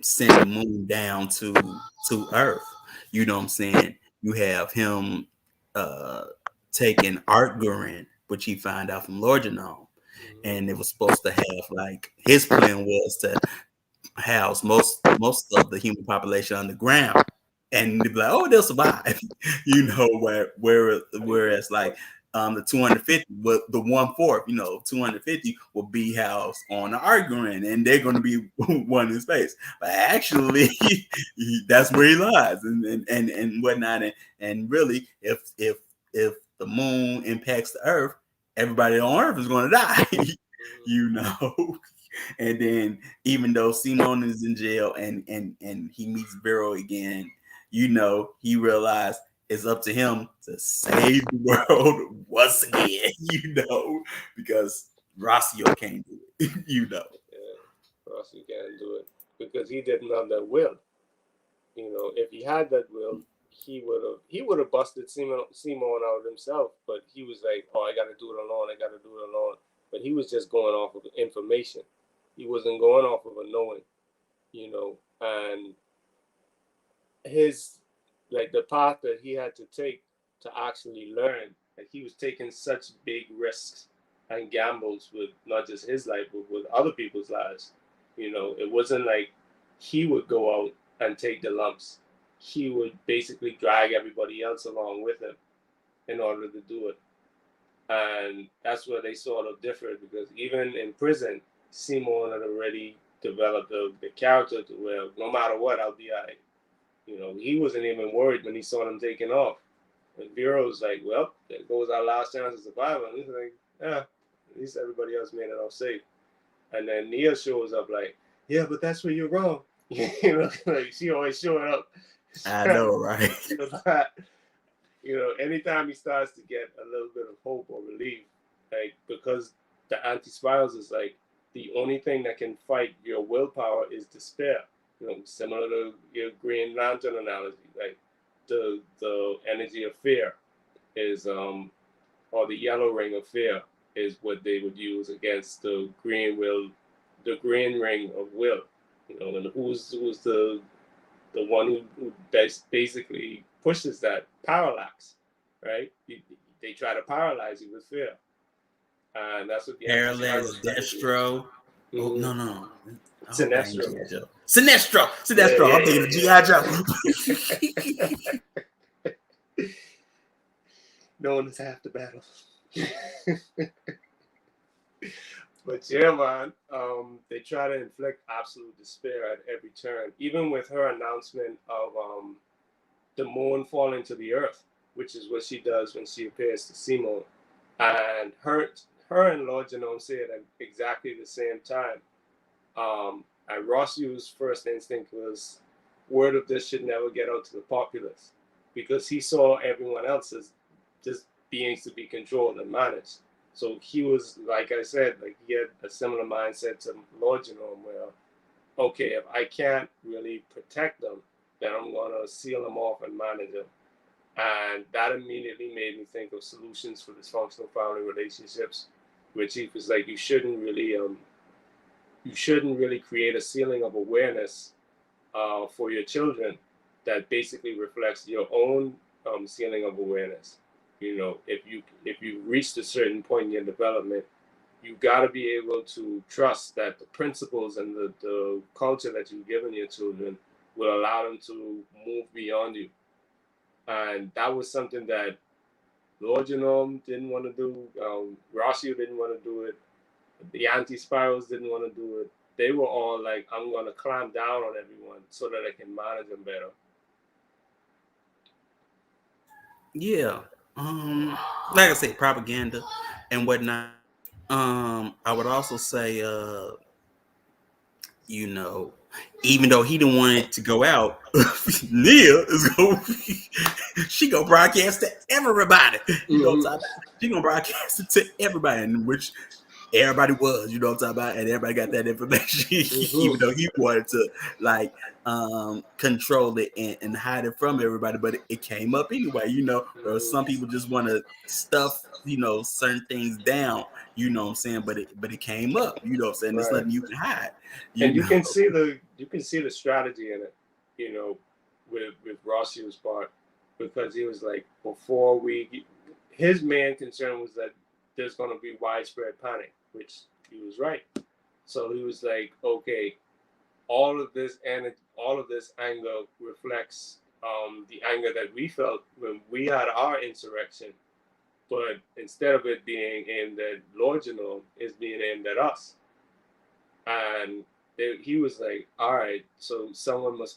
send the moon down to Earth. You know what I'm saying? You have him uh taking Art Gurren, which he found out from Lord Genome. Mm-hmm. And it was supposed to have, like, his plan was to house most of the human population underground, and they'd be like, oh, they'll survive. How do you Whereas, like, the 250, but the 1/4, 250 will be housed on the argument, and they're going to be one in space. But actually, that's where he lies, and whatnot. And really, if the moon impacts the Earth, everybody on Earth is going to die. you know. And then, even though Simon is in jail, and he meets Vero again, he realized it's up to him to save the world once again, because Rossio can't do it, Yeah, Rossi can't do it because he didn't have that will. If he had that will, he would have busted Simon out himself. But he was like, "Oh, I got to do it alone. I got to do it alone." But he was just going off of information. He wasn't going off of a knowing. And his like the path that he had to take to actually learn, like he was taking such big risks and gambles with not just his life but with other people's lives. It wasn't like he would go out and take the lumps. He would basically drag everybody else along with him in order to do it. And that's where they sort of differed, because even in prison, Simon had already developed the character to where no matter what, I'll be all right. He wasn't even worried when he saw them taking off. And Vero's like, well, there goes our last chance of survival. And he's like, yeah, at least everybody else made it all safe. And then Nia shows up like, yeah, but that's where you're wrong. Like she always showing up. I know, right? Anytime he starts to get a little bit of hope or relief, like, because the anti-spirals is like the only thing that can fight your willpower is despair. Similar to your Green Lantern analogy, like the energy of fear is or the yellow ring of fear is what they would use against the green ring of will. And who's the one who basically pushes that parallax, right? They try to paralyze you with fear, and that's what the Parallax anti-spirals try to do. Destro. Oh no, no. I hope that ain't Sinestro. GI Joe. Sinestro. Yeah, Sinestro. I'm thinking of GI Joe. No one is half the battle. But yeah, man, they try to inflict absolute despair at every turn. Even with her announcement of the moon falling to the earth, which is what she does when she appears to Simon, and her and Lord Genome say it at exactly the same time. And Rossiu's first instinct was, word of this should never get out to the populace, because he saw everyone else as just beings to be controlled and managed. So he was, like I said, like he had a similar mindset to Lord Genome, where, okay, if I can't really protect them, then I'm gonna seal them off and manage them. And that immediately made me think of solutions for dysfunctional family relationships, where Chief was like, you shouldn't really create a ceiling of awareness for your children that basically reflects your own ceiling of awareness. You know, if you reached a certain point in your development, you got to be able to trust that the principles and the culture that you've given your children will allow them to move beyond you. And that was something that Lord Genome didn't want to do. Rossio didn't want to do it. The anti-spirals didn't want to do it. They were all like, I'm going to clamp down on everyone so that I can manage them better. Yeah. Like I say, propaganda and whatnot. I would also say, you know, even though he didn't want it to go out, Nia is going she gonna broadcast to everybody. You know what I'm talking about? She gonna broadcast it to everybody, in which everybody was, you know what I'm talking about, and everybody got that information, even though he wanted to like control it and hide it from everybody, but it came up anyway, you know, or some people just want to stuff, you know, certain things down, you know what I'm saying, but it came up, you know what I'm saying, there's Right. nothing you can hide, you And know. you can see the strategy in it, you know, with Rossi's part, because he was like, before we, his main concern was that there's going to be widespread panic, which he was right. So he was like, okay, all of this anger reflects the anger that we felt when we had our insurrection, but instead of it being aimed at Lord Genome, it's being aimed at us. And he was like, all right, so someone has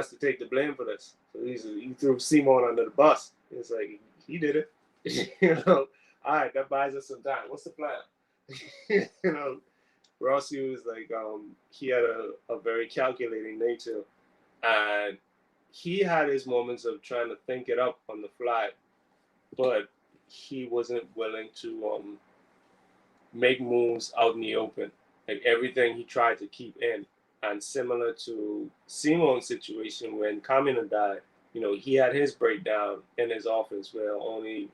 to take the blame for this. So he threw Simon under the bus. It's like, he did it. You know, all right, that buys us some time. What's the plan? You know, Rossi was like, he had a very calculating nature, and he had his moments of trying to think it up on the fly, but he wasn't willing to make moves out in the open. Like everything he tried to keep in. And similar to Simon's situation when Kamina died, you know, he had his breakdown in his office where only,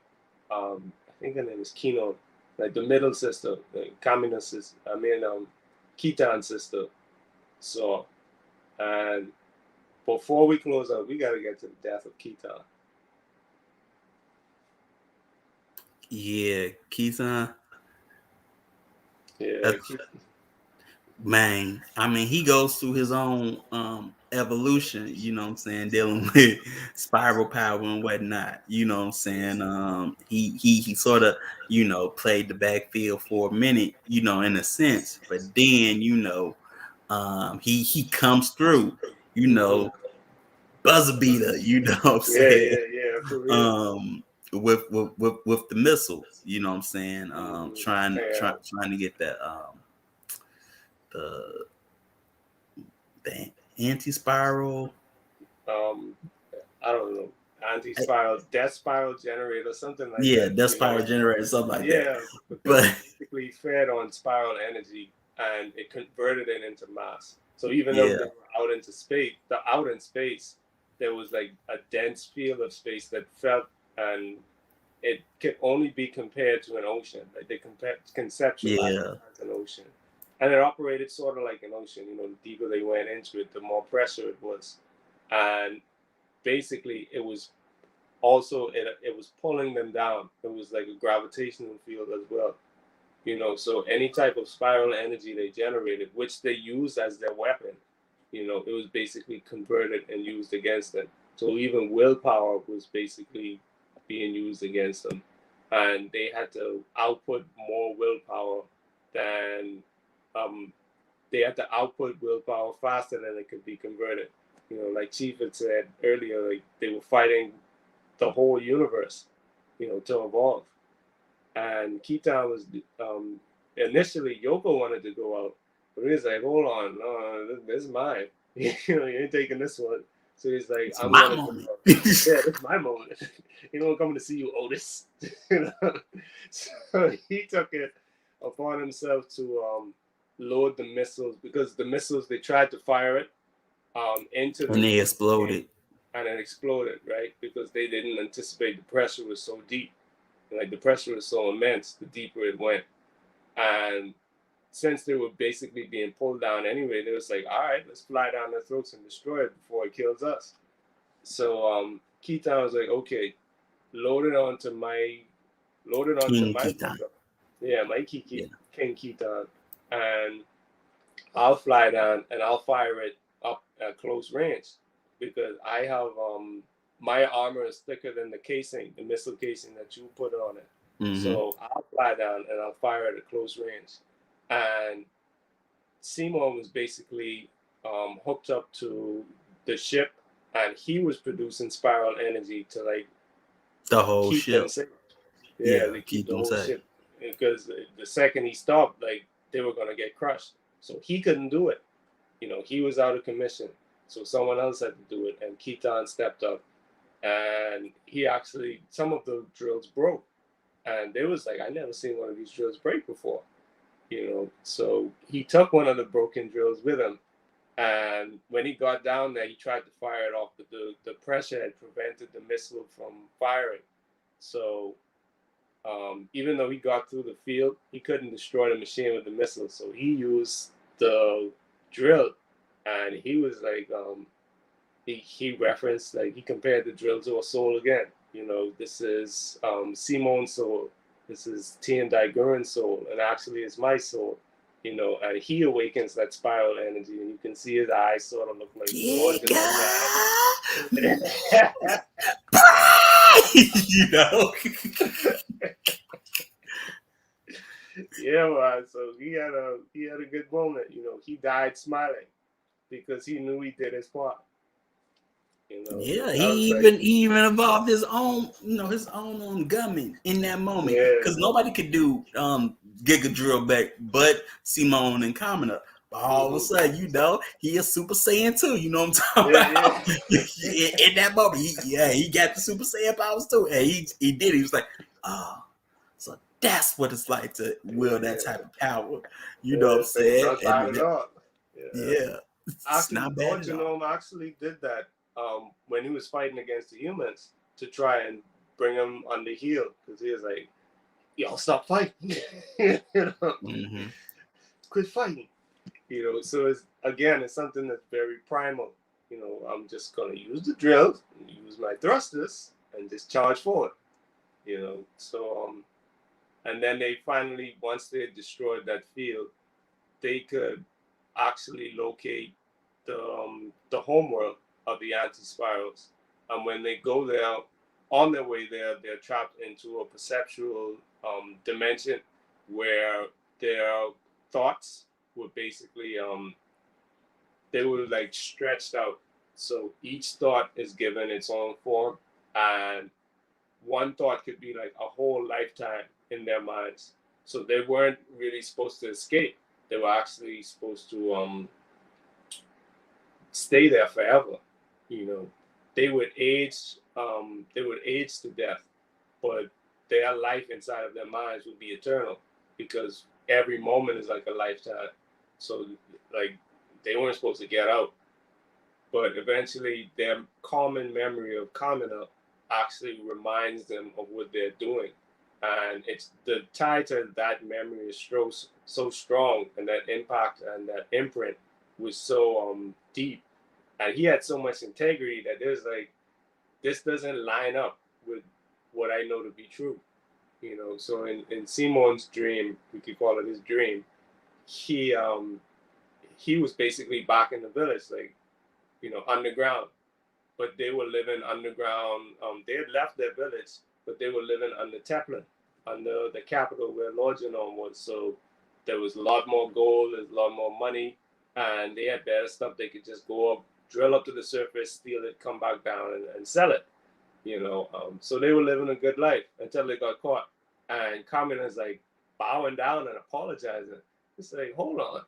I think her name is Kino, like the middle sister, like Kamina's sister, Kitan's sister. So, and before we close up, we got to get to the death of Kitan. Yeah, Keith, Yeah, man, I mean, he goes through his own evolution, you know what I'm saying, dealing with spiral power and whatnot, you know what I'm saying. He sort of, you know, played the backfield for a minute, you know, in a sense, but then, you know, he comes through, you know, buzzer beater, you know what I'm saying, yeah, for real. um with the missile, you know what I'm saying, Yeah. trying to get that the the anti-spiral. um, I don't know, anti-spiral, death spiral generator, something like Yeah, that. death You know, spiral generator, something like that. yeah, because it But basically fed on spiral energy and it converted it into mass. So even though yeah, they were out in space, there was like a dense field of space that felt, and it could only be compared to an ocean. Like they conceptualized it yeah, as an ocean, and it operated sort of like an ocean. You know, the deeper they went into it, the more pressure it was, and basically it was also it was pulling them down. It was like a gravitational field as well. You know, so any type of spiral energy they generated, which they used as their weapon, you know, it was basically converted and used against them. So even willpower was basically being used against them, and they had to output more willpower than they had to output willpower faster than it could be converted. You know, like Chief had said earlier, like they were fighting the whole universe, you know, to evolve. And Keaton was initially Yoko wanted to go out, but he was like, "Hold on, no, this is mine. You know, you ain't taking this one." So he's like, It's "I'm my gonna go moment. out. Yeah, this is my moment. You know, I'm coming to see you, Otis." You know? So he took it upon himself to load the missiles, because the missiles, they tried to fire it into And the they game, exploded. and it exploded, right? Because they didn't anticipate the pressure was so deep. Like the pressure was so immense, the deeper it went. And since they were basically being pulled down anyway, they was like, all right, let's fly down their throats and destroy it before it kills us. So Keaton was like, okay, load it onto my King Keaton. pickup. Yeah, my Yeah. King Keaton. And I'll fly down and I'll fire it up at close range, because I have my armor is thicker than the casing, the missile casing that you put on it. Mm-hmm. So I'll fly down and I'll fire at a close range. And Simon was basically hooked up to the ship, and he was producing spiral energy to like The whole keep them ship. safe. Yeah, Yeah, they keep keep the them whole safe. ship, because the second he stopped, like they were gonna get crushed. So he couldn't do it. You know, he was out of commission. So someone else had to do it, and Keaton stepped up, and he actually, some of the drills broke, and they was like, I never seen one of these drills break before. You know, so he took one of the broken drills with him, and when he got down there, he tried to fire it off, but the pressure had prevented the missile from firing. So even though he got through the field, he couldn't destroy the machine with the missile. So he used the drill, and he was like, he referenced, like he compared the drill to a soul again. You know, this is Simon's soul, this is Tiandai Gurren's soul, and actually it's my soul. You know, and he awakens that spiral energy, and you can see his eyes sort of look like bulging like that. You know. Yeah, man. So he had a good moment. You know, he died smiling because he knew he did his part. You know, Yeah, that was like, he even involved his own, his own gunman in that moment, yeah, because nobody could do Giga Drill back but Simone and Kamina. But all of a mm-hmm. sudden, he is Super Saiyan too. You know what I'm talking Yeah, about? yeah. In that moment, he got the Super Saiyan powers too, and he did. He was like, oh, so that's what it's like to wield that Yeah, type of power. You know what I'm yeah. So it's saying? not bad And at all. Yeah. yeah, it's Actually, not bad Lord at all. Genome actually did that when he was fighting against the humans to try and bring them on the heel, because he was like, y'all stop fighting. You know? Mm-hmm. Quit fighting. You know, so it's, again, it's something that's very primal. You know, I'm just gonna use the drills, use my thrusters, and just charge forward. You know, so and then they finally, once they destroyed that field, they could actually locate the homeworld of the anti-spirals. And when they go there, on their way there, they're trapped into a perceptual dimension where their thoughts were basically they were like stretched out. So each thought is given its own form, and one thought could be like a whole lifetime in their minds. So they weren't really supposed to escape. They were actually supposed to stay there forever. You know, they would age. They would age to death, but their life inside of their minds would be eternal, because every moment is like a lifetime. So like they weren't supposed to get out, but eventually their common memory of Kamina actually reminds them of what they're doing. And it's the tie to that memory is so strong, and that impact and that imprint was so deep. And he had so much integrity that there's like, this doesn't line up with what I know to be true. So in Simon's dream, we could call it his dream, he was basically back in the village, like, underground, but they were living underground. They had left their village, but they were living under Teplin, under the capital where Lord Genome was. So there was a lot more gold, there's a lot more money, and they had better stuff. They could just go up, drill up to the surface, steal it, come back down, and sell it. So they were living a good life until they got caught. And Carmen is like bowing down and apologizing. It's like, hold on,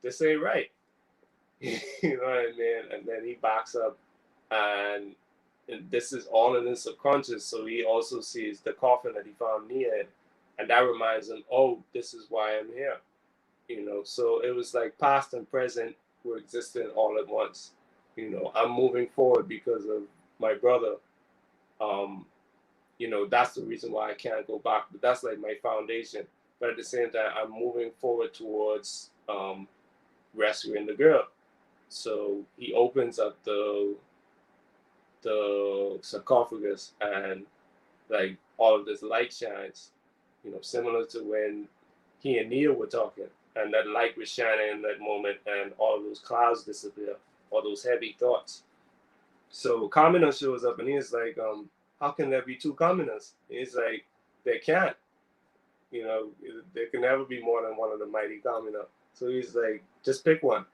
this ain't right. You know what I mean? And then he backs up, and this is all in his subconscious. So he also sees the coffin that he found near it, and that reminds him, oh, this is why I'm here. So it was like past and present were existing all at once. I'm moving forward because of my brother. That's the reason why I can't go back. But that's like my foundation. But at the same time, I'm moving forward towards rescuing the girl. So he opens up the sarcophagus, and like all of this light shines, similar to when he and Neil were talking, and that light was shining in that moment, and all of those clouds disappear, all those heavy thoughts. So Kamina shows up, and he's like, how can there be two Kaminas? He's like, there can't. There can never be more than one of the mighty Kamina. So he's like, just pick one.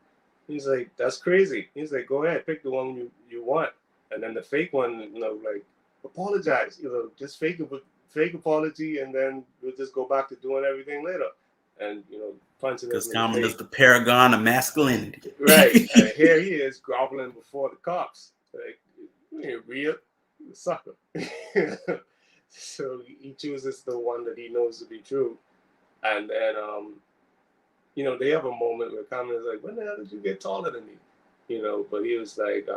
He's like, that's crazy. He's like, go ahead, pick the one you want. And then the fake one, like, apologize. Just fake apology, and then we'll just go back to doing everything later. And, punching him in Because the Common is face. the paragon of masculinity. Right. And here he is groveling before the cops. Like, you ain't real. You a sucker. So he chooses the one that he knows to be true. And then, they have a moment where Common is like, when the hell did you get taller than me? But he was like,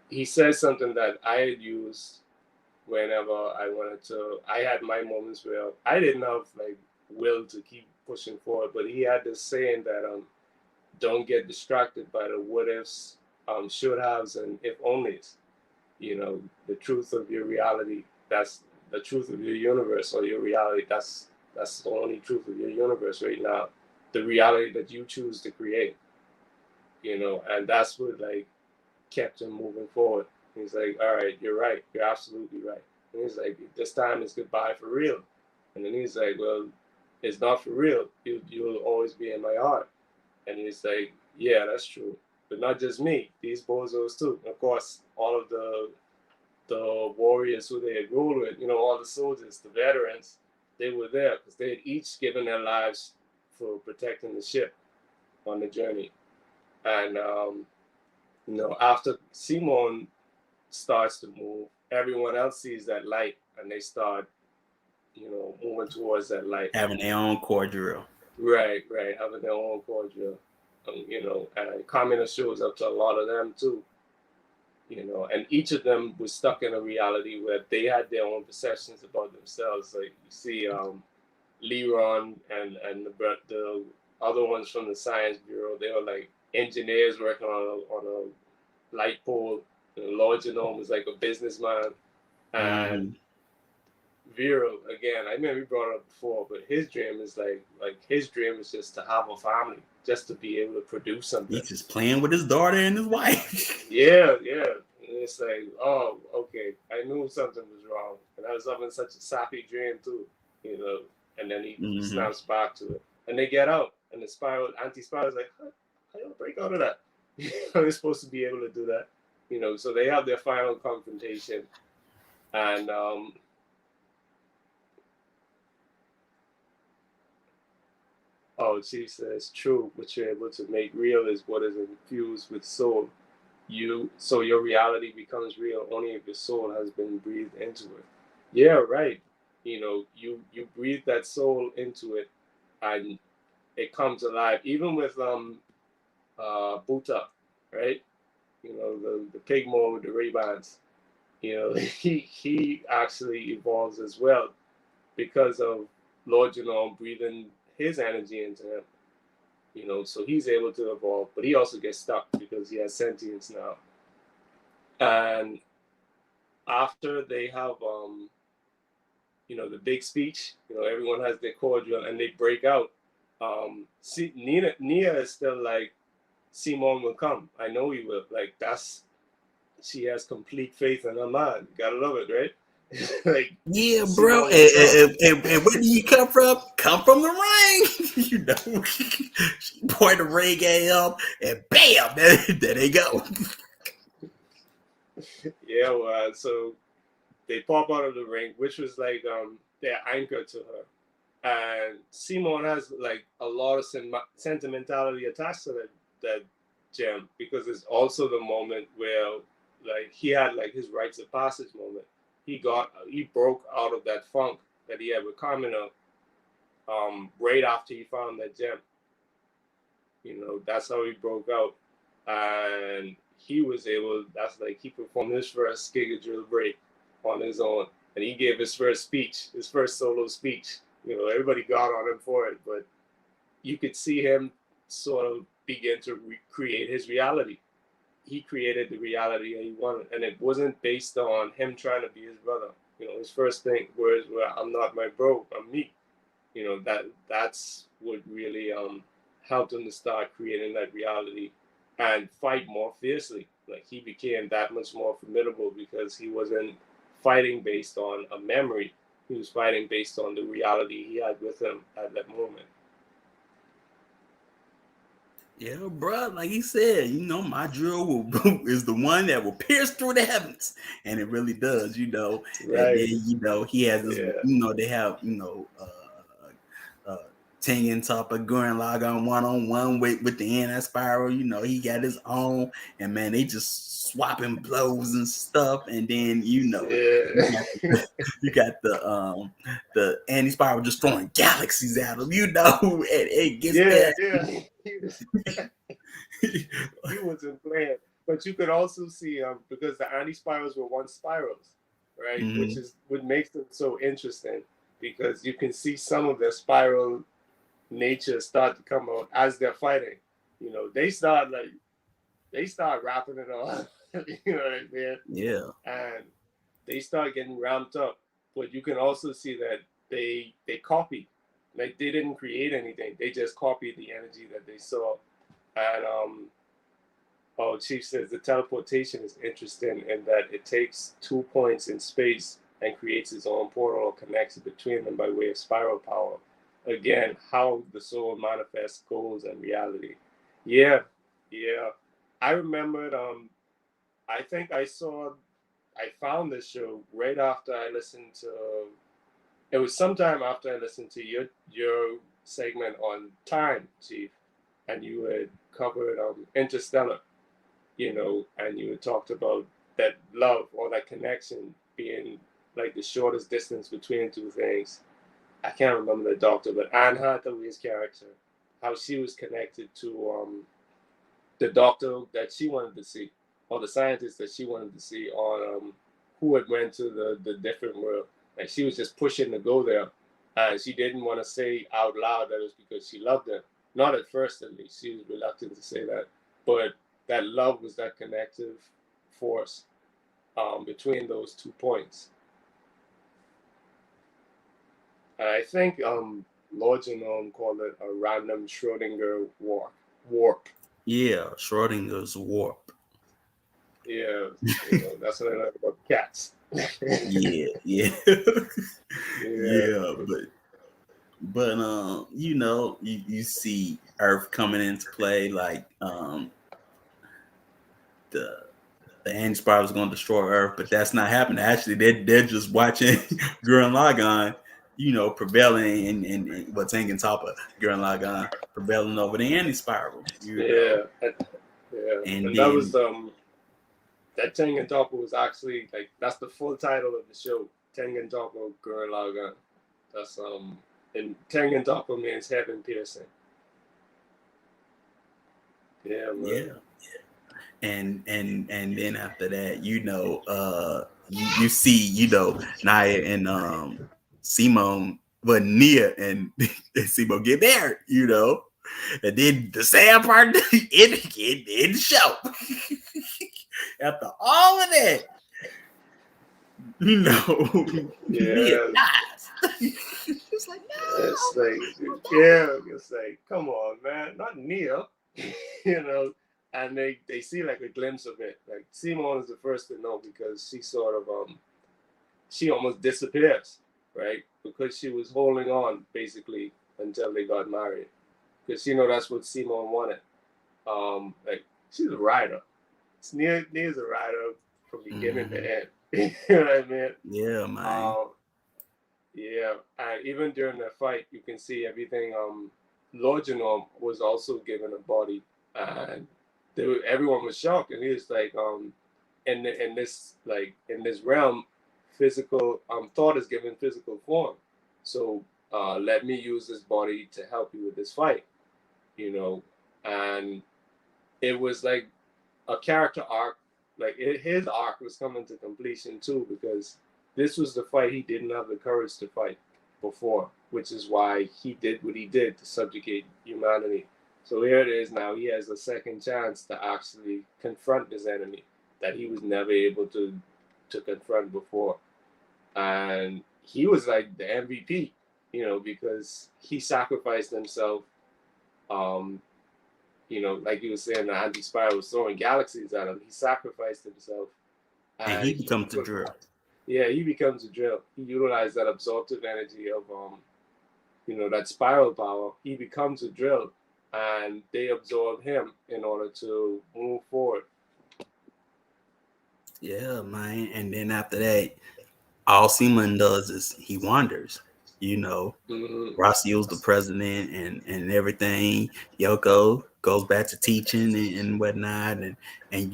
he said something that I had used whenever I had my moments where I didn't have like will to keep pushing forward, but he had this saying that don't get distracted by the what ifs, should haves, and if onlys. The truth of your reality, that's the truth of your universe, or your reality, that's the only truth of your universe right now, the reality that you choose to create. And that's what like kept him moving forward. He's like, all right, you're right, you're absolutely right. And he's like, this time is goodbye for real. And then he's like, well, it's not for real. You'll always be in my heart. And he's like, yeah, that's true, but not just me, these bozos too. Of course, all of the warriors who they had ruled with, all the soldiers, the veterans, they were there because they had each given their lives for protecting the ship on the journey. And after Simon starts to move, everyone else sees that light, and they start, moving towards that light. Having their own core drill. Right, having their own core drill. And Kamina shows up to a lot of them too. And each of them was stuck in a reality where they had their own perceptions about themselves. Like you see, Leron and the other ones from the Science Bureau, they were like engineers working on a light pole. Lord Genome was like a businessman, and Vero, again, I remember we brought it up before, but his dream is like his dream is just to have a family, just to be able to produce something. He's just playing with his daughter and his wife. Yeah. And it's like, oh, okay, I knew something was wrong, and I was having such a sappy dream too, And then he snaps back to it, and they get out, and the anti-spiral is like, how do you break out of that? They're supposed to be able to do that, So they have their final confrontation, and she says, true, what you're able to make real is what is infused with soul. So your reality becomes real only if your soul has been breathed into it. Yeah, right. You breathe that soul into it, and it comes alive. Even with Buta, right? The pig mode with the Ray-Bans. He actually evolves as well because of Lord Genome breathing his energy into him. So he's able to evolve, but he also gets stuck because he has sentience now. And after they have the big speech. Everyone has their cordial and they break out. See, Nia is still like, Simone will come. I know he will. Like, she has complete faith in her man. Gotta love it, right? Like, Yeah, bro. Simone will come. And where do you come from? Come from the ring. She poured the reggae up, and bam, there they go. Yeah, well, so they pop out of the ring, which was like their anchor to her. And Simone has like a lot of sentimentality attached to that gem, because it's also the moment where like he had like his rites of passage moment. He broke out of that funk that he had with Carmina right after he found that gem. That's how he broke out. And he was able, that's like he performed his first Giga Drill break on his own. And he gave his first speech, his first solo speech. Everybody got on him for it, but you could see him sort of begin to create his reality. He created the reality that he wanted, and it wasn't based on him trying to be his brother. His first thing words were, "I'm not my bro, I'm me." That's what really helped him to start creating that reality and fight more fiercely. Like, he became that much more formidable because he wasn't fighting based on a memory. He was fighting based on the reality he had with him at that moment. Yeah, bro. Like he said, my drill is the one that will pierce through the heavens, and it really does. And Right. then he has this. Yeah. They have Ting top of Gurren Lagann 1-on-1 with the NS Spiral. He got his own, and man, they just swapping blows and stuff. And then Yeah. you got the anti spiral just throwing galaxies at him. And it gets Yeah, past. yeah. He wasn't playing. But you could also see because the anti-spirals were once spirals, right? Mm-hmm. What makes them so interesting, because you can see some of their spiral nature start to come out as they're fighting. They start wrapping it all. You know what I mean? Yeah. And they start getting ramped up. But you can also see that they copied. Like, they didn't create anything. They just copied the energy that they saw. And Chief says the teleportation is interesting in that it takes 2 points in space and creates its own portal or connects between them by way of spiral power. Again, how the soul manifests goals and reality. Yeah, yeah. I remembered. I think I found this show right after I listened to. It was sometime after I listened to your segment on time, Chief, and you had covered Interstellar, and you had talked about that love or that connection being like the shortest distance between two things. I can't remember the doctor, but Anne Hathaway's character, how she was connected to the doctor that she wanted to see, or the scientist that she wanted to see on who had went to the different world. And she was just pushing to go there. And she didn't want to say out loud that it was because she loved him. Not at first, at least. She was reluctant to say that. But that love was that connective force between those 2 points. And I think Lord Genome called it a random Schrodinger warp. Yeah, Schrodinger's warp. Yeah, that's what I like about cats. Yeah. Yeah. But you see Earth coming into play, like the anti-spiral was going to destroy Earth, but that's not happening. Actually, they're just watching Gurren Lagann, prevailing and what's hanging top of Gurren Lagann, prevailing over the anti-spiral. Yeah. And And that then was that Tengen Toppa was actually like, that's the full title of the show, Tengen Toppa Gurren Lagann. That's and Tengen Toppa means heaven piercing. Yeah, man. yeah. And then after that, you see, Naya and Simone, but Nia and Simone get married, and then the sad part in the show. After all of that, Nia Yeah. dies. It's like, It's no, like, yeah, it's like, come on, man, not Neil, you know. And they see like a glimpse of it. Like Simone is the first to know because she sort of she almost disappears, right? Because she was holding on basically until they got married. Because that's what Simone wanted. Like she's a writer. Neil's a writer from beginning mm-hmm. to end. You know what I mean? Yeah, man. Um, yeah, and even during the fight, you can see everything. Lord Genome was also given a body, and everyone was shocked, and he was like, in this realm, physical thought is given physical form, so let me use this body to help you with this fight, and it was like a character arc, like his arc was coming to completion too, because this was the fight he didn't have the courage to fight before, which is why he did what he did to subjugate humanity. So here it is now, he has a second chance to actually confront this enemy that he was never able to confront before. And he was like the MVP, because he sacrificed himself. um, like you were saying, the anti-spiral was throwing galaxies at him. He sacrificed himself, And and he becomes the drill. he becomes a drill. He utilized that absorptive energy of that spiral power. He becomes a drill, and they absorb him in order to move forward. Yeah, man. And then after that, all Seaman does is he wanders. You know, Mm-hmm. Rocio's the president and everything. Yoko goes back to teaching and whatnot, and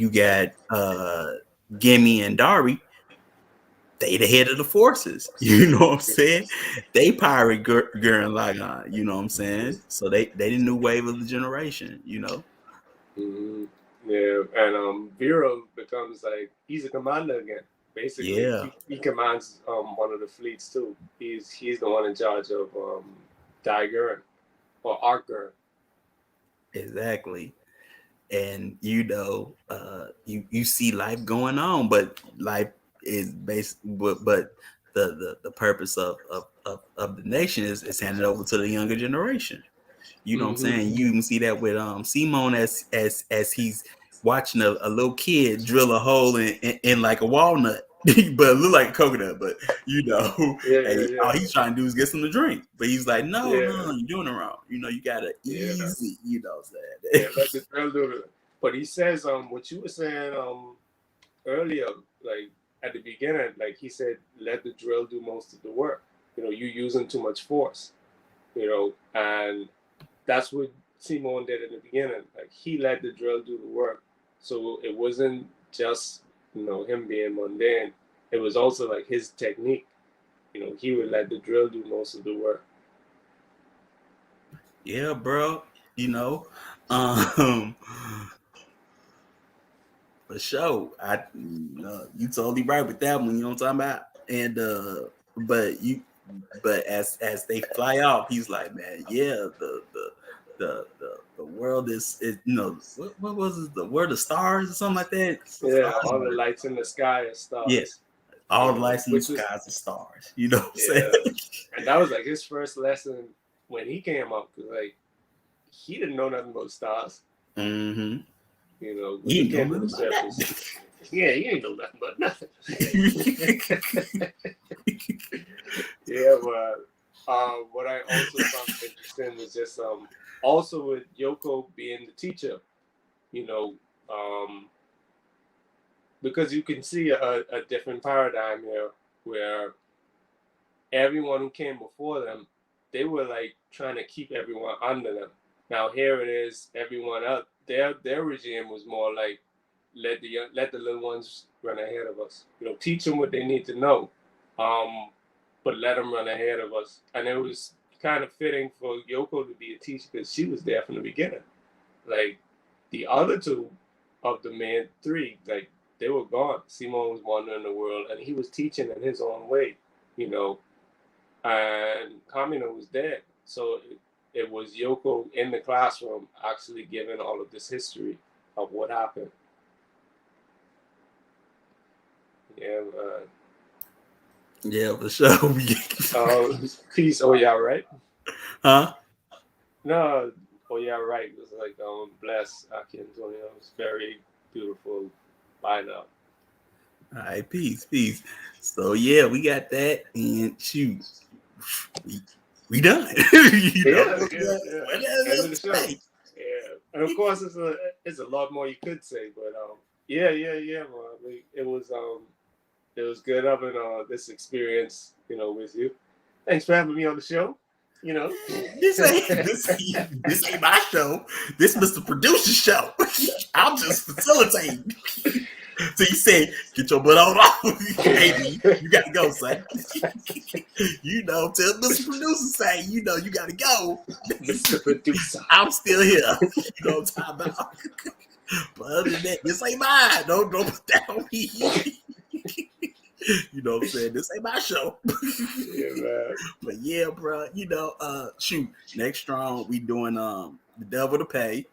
you got Gimme and Dari. They the head of the forces. You know what I'm saying? They pirate Gurren Lagann. You know what I'm saying? So they the new wave of the generation. You know? Mm-hmm. Yeah, and Vero becomes like he's a commander again. Basically, Yeah, he commands one of the fleets too. He's the one in charge of Gurren or Archer. exactly. And you see life going on, but life is based, but the purpose of the nation is handed over to the younger generation. You know what I'm Mm-hmm. saying? You even see that with Simone as he's watching a little kid drill a hole in like a walnut, but it look like a coconut. But Yeah, yeah, hey, yeah, all he's trying to do is get some to drink. But he's like, no, yeah, no, you're doing it wrong. You gotta yeah, easy. You know what I'm yeah. saying? Let the drill do it. But he says what you were saying earlier, like at the beginning, like he said, let the drill do most of the work. You using too much force. And that's what Simon did in the beginning. Like he let the drill do the work. So it wasn't just him being mundane. It was also like his technique. He would let the drill do most of the work. Yeah, bro. You know, um, for sure. You totally right with that one. You know what I'm talking about? And but but as they fly off, he's like, man, yeah, the world is what was it? The world of stars or something like that. Yeah, Stars, all the lights in the sky are yeah, stars. all the lights in the Which was skies are stars. You know what I'm saying? yeah, and that was like his first lesson when he came up. Cause like he didn't know nothing about stars. Mm-hmm. When You he ain't know came to nothing the about surface, yeah, he ain't know nothing about nothing. that. Yeah, but what I also found interesting was just also with Yoko being the teacher, you know, um, because you can see a different paradigm here where everyone who came before them, they were like trying to keep everyone under them. Now here it is, everyone else, their regime was more like let the little ones run ahead of us. Teach them what they need to know, um, but let them run ahead of us. And it was kind of fitting for Yoko to be a teacher because she was there from the beginning. Like the other two of the main three, like they were gone. Simon was wandering the world, and he was teaching in his own way. You know, and Kamina was dead. So it was Yoko in the classroom actually giving all of this history of what happened. Yeah, Yeah, for sure. Peace. Oh yeah, right. Huh? No. Oh yeah, right. It was like bless Achim Antonio. It was very beautiful lineup. All right, peace, peace. So yeah, we got that, and shoot, we we done. Yeah, What, yeah, yeah. what End of the else to show. say? Yeah, and of course it's a lot more you could say, but yeah, yeah, yeah, man. It was good having this experience, with you. Thanks for having me on the show. You know. This ain't this ain't my show. This Mr. Producer show. I'm just facilitating. So you said, get your butt on off. Hey, B, you gotta go, son. Tell Mr. Producer say, you gotta go. Mr. Producer. I'm still here. You know what I'm talking about? But other than that, this ain't mine. Don't put that on me. You know what I'm saying? This ain't my show. Yeah, man. But yeah, bro, shoot, next strong, we doing the devil to pay,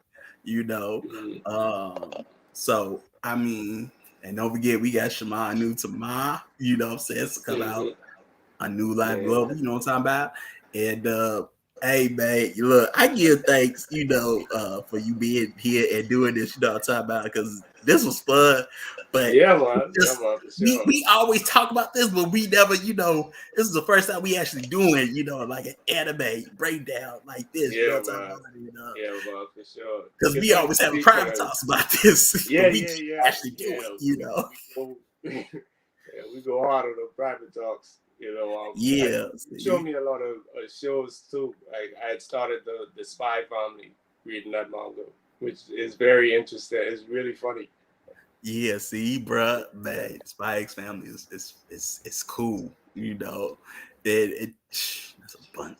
you know. Mm-hmm. So I mean, and don't forget we got Shema new to Ma, you know what I'm saying, to come out a new live Yeah. global, you know what I'm talking about? And hey man, look, I give thanks, for you being here and doing this, you know what I'm talking about, because this was fun. But Yeah, man. Yeah, just man, for we, sure. we always talk about this, but we never, this is the first time we actually doing, like an anime breakdown like this, you know Yeah, what I'm talking man. about? Yeah, man, for sure. Because Give we thanks always to have a Steve private because talks about this, yeah, but we yeah, can't yeah, actually do yeah. it. We go, yeah, we go hard on the private talks. And Yeah, you showed see? me a lot of shows too. Like I had started the Spy Family reading that manga, which is very interesting. It's really funny. Yeah, see, bruh, man, Spy X Family is cool, That's a bunch.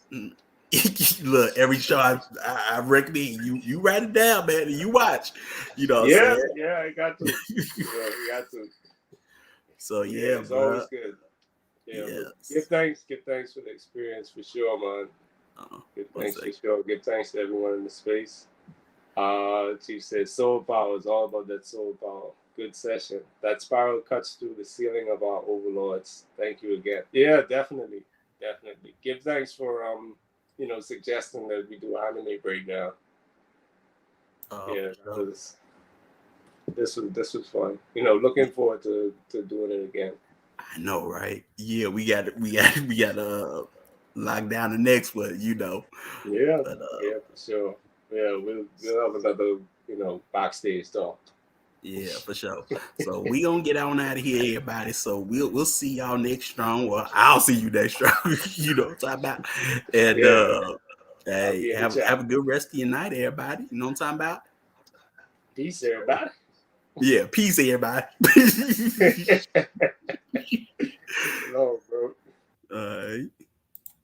Look, every show I recommend you write it down, man, and you watch. You know what I'm Yeah, saying? yeah, I got to. You got to. So Yeah, yeah, it's bruh. always good. Yeah, but Yes. give thanks for the experience for sure, man. Give One thanks for second. sure. Give thanks to everyone in the space. Chief says soul power is all about that soul power. Good session. That spiral cuts through the ceiling of our overlords. Thank you again. Yeah, definitely, definitely. Give thanks for suggesting that we do anime breakdown. Yeah, For sure. this was fun. Looking forward to doing it again. I know, right? Yeah, we got lock down the next one, Yeah, But yeah, for sure. Yeah, we'll have another backstage talk. yeah, for sure. So we gonna get on out of here, everybody. So we'll see y'all next strong. Well, I'll see you next strong. You know what I'm talking about. And Yeah, I'll hey, be in the have chat. a good rest of your night, everybody. You know what I'm talking about? Peace, everybody. Yeah, peace, everybody. Love, bro. All right.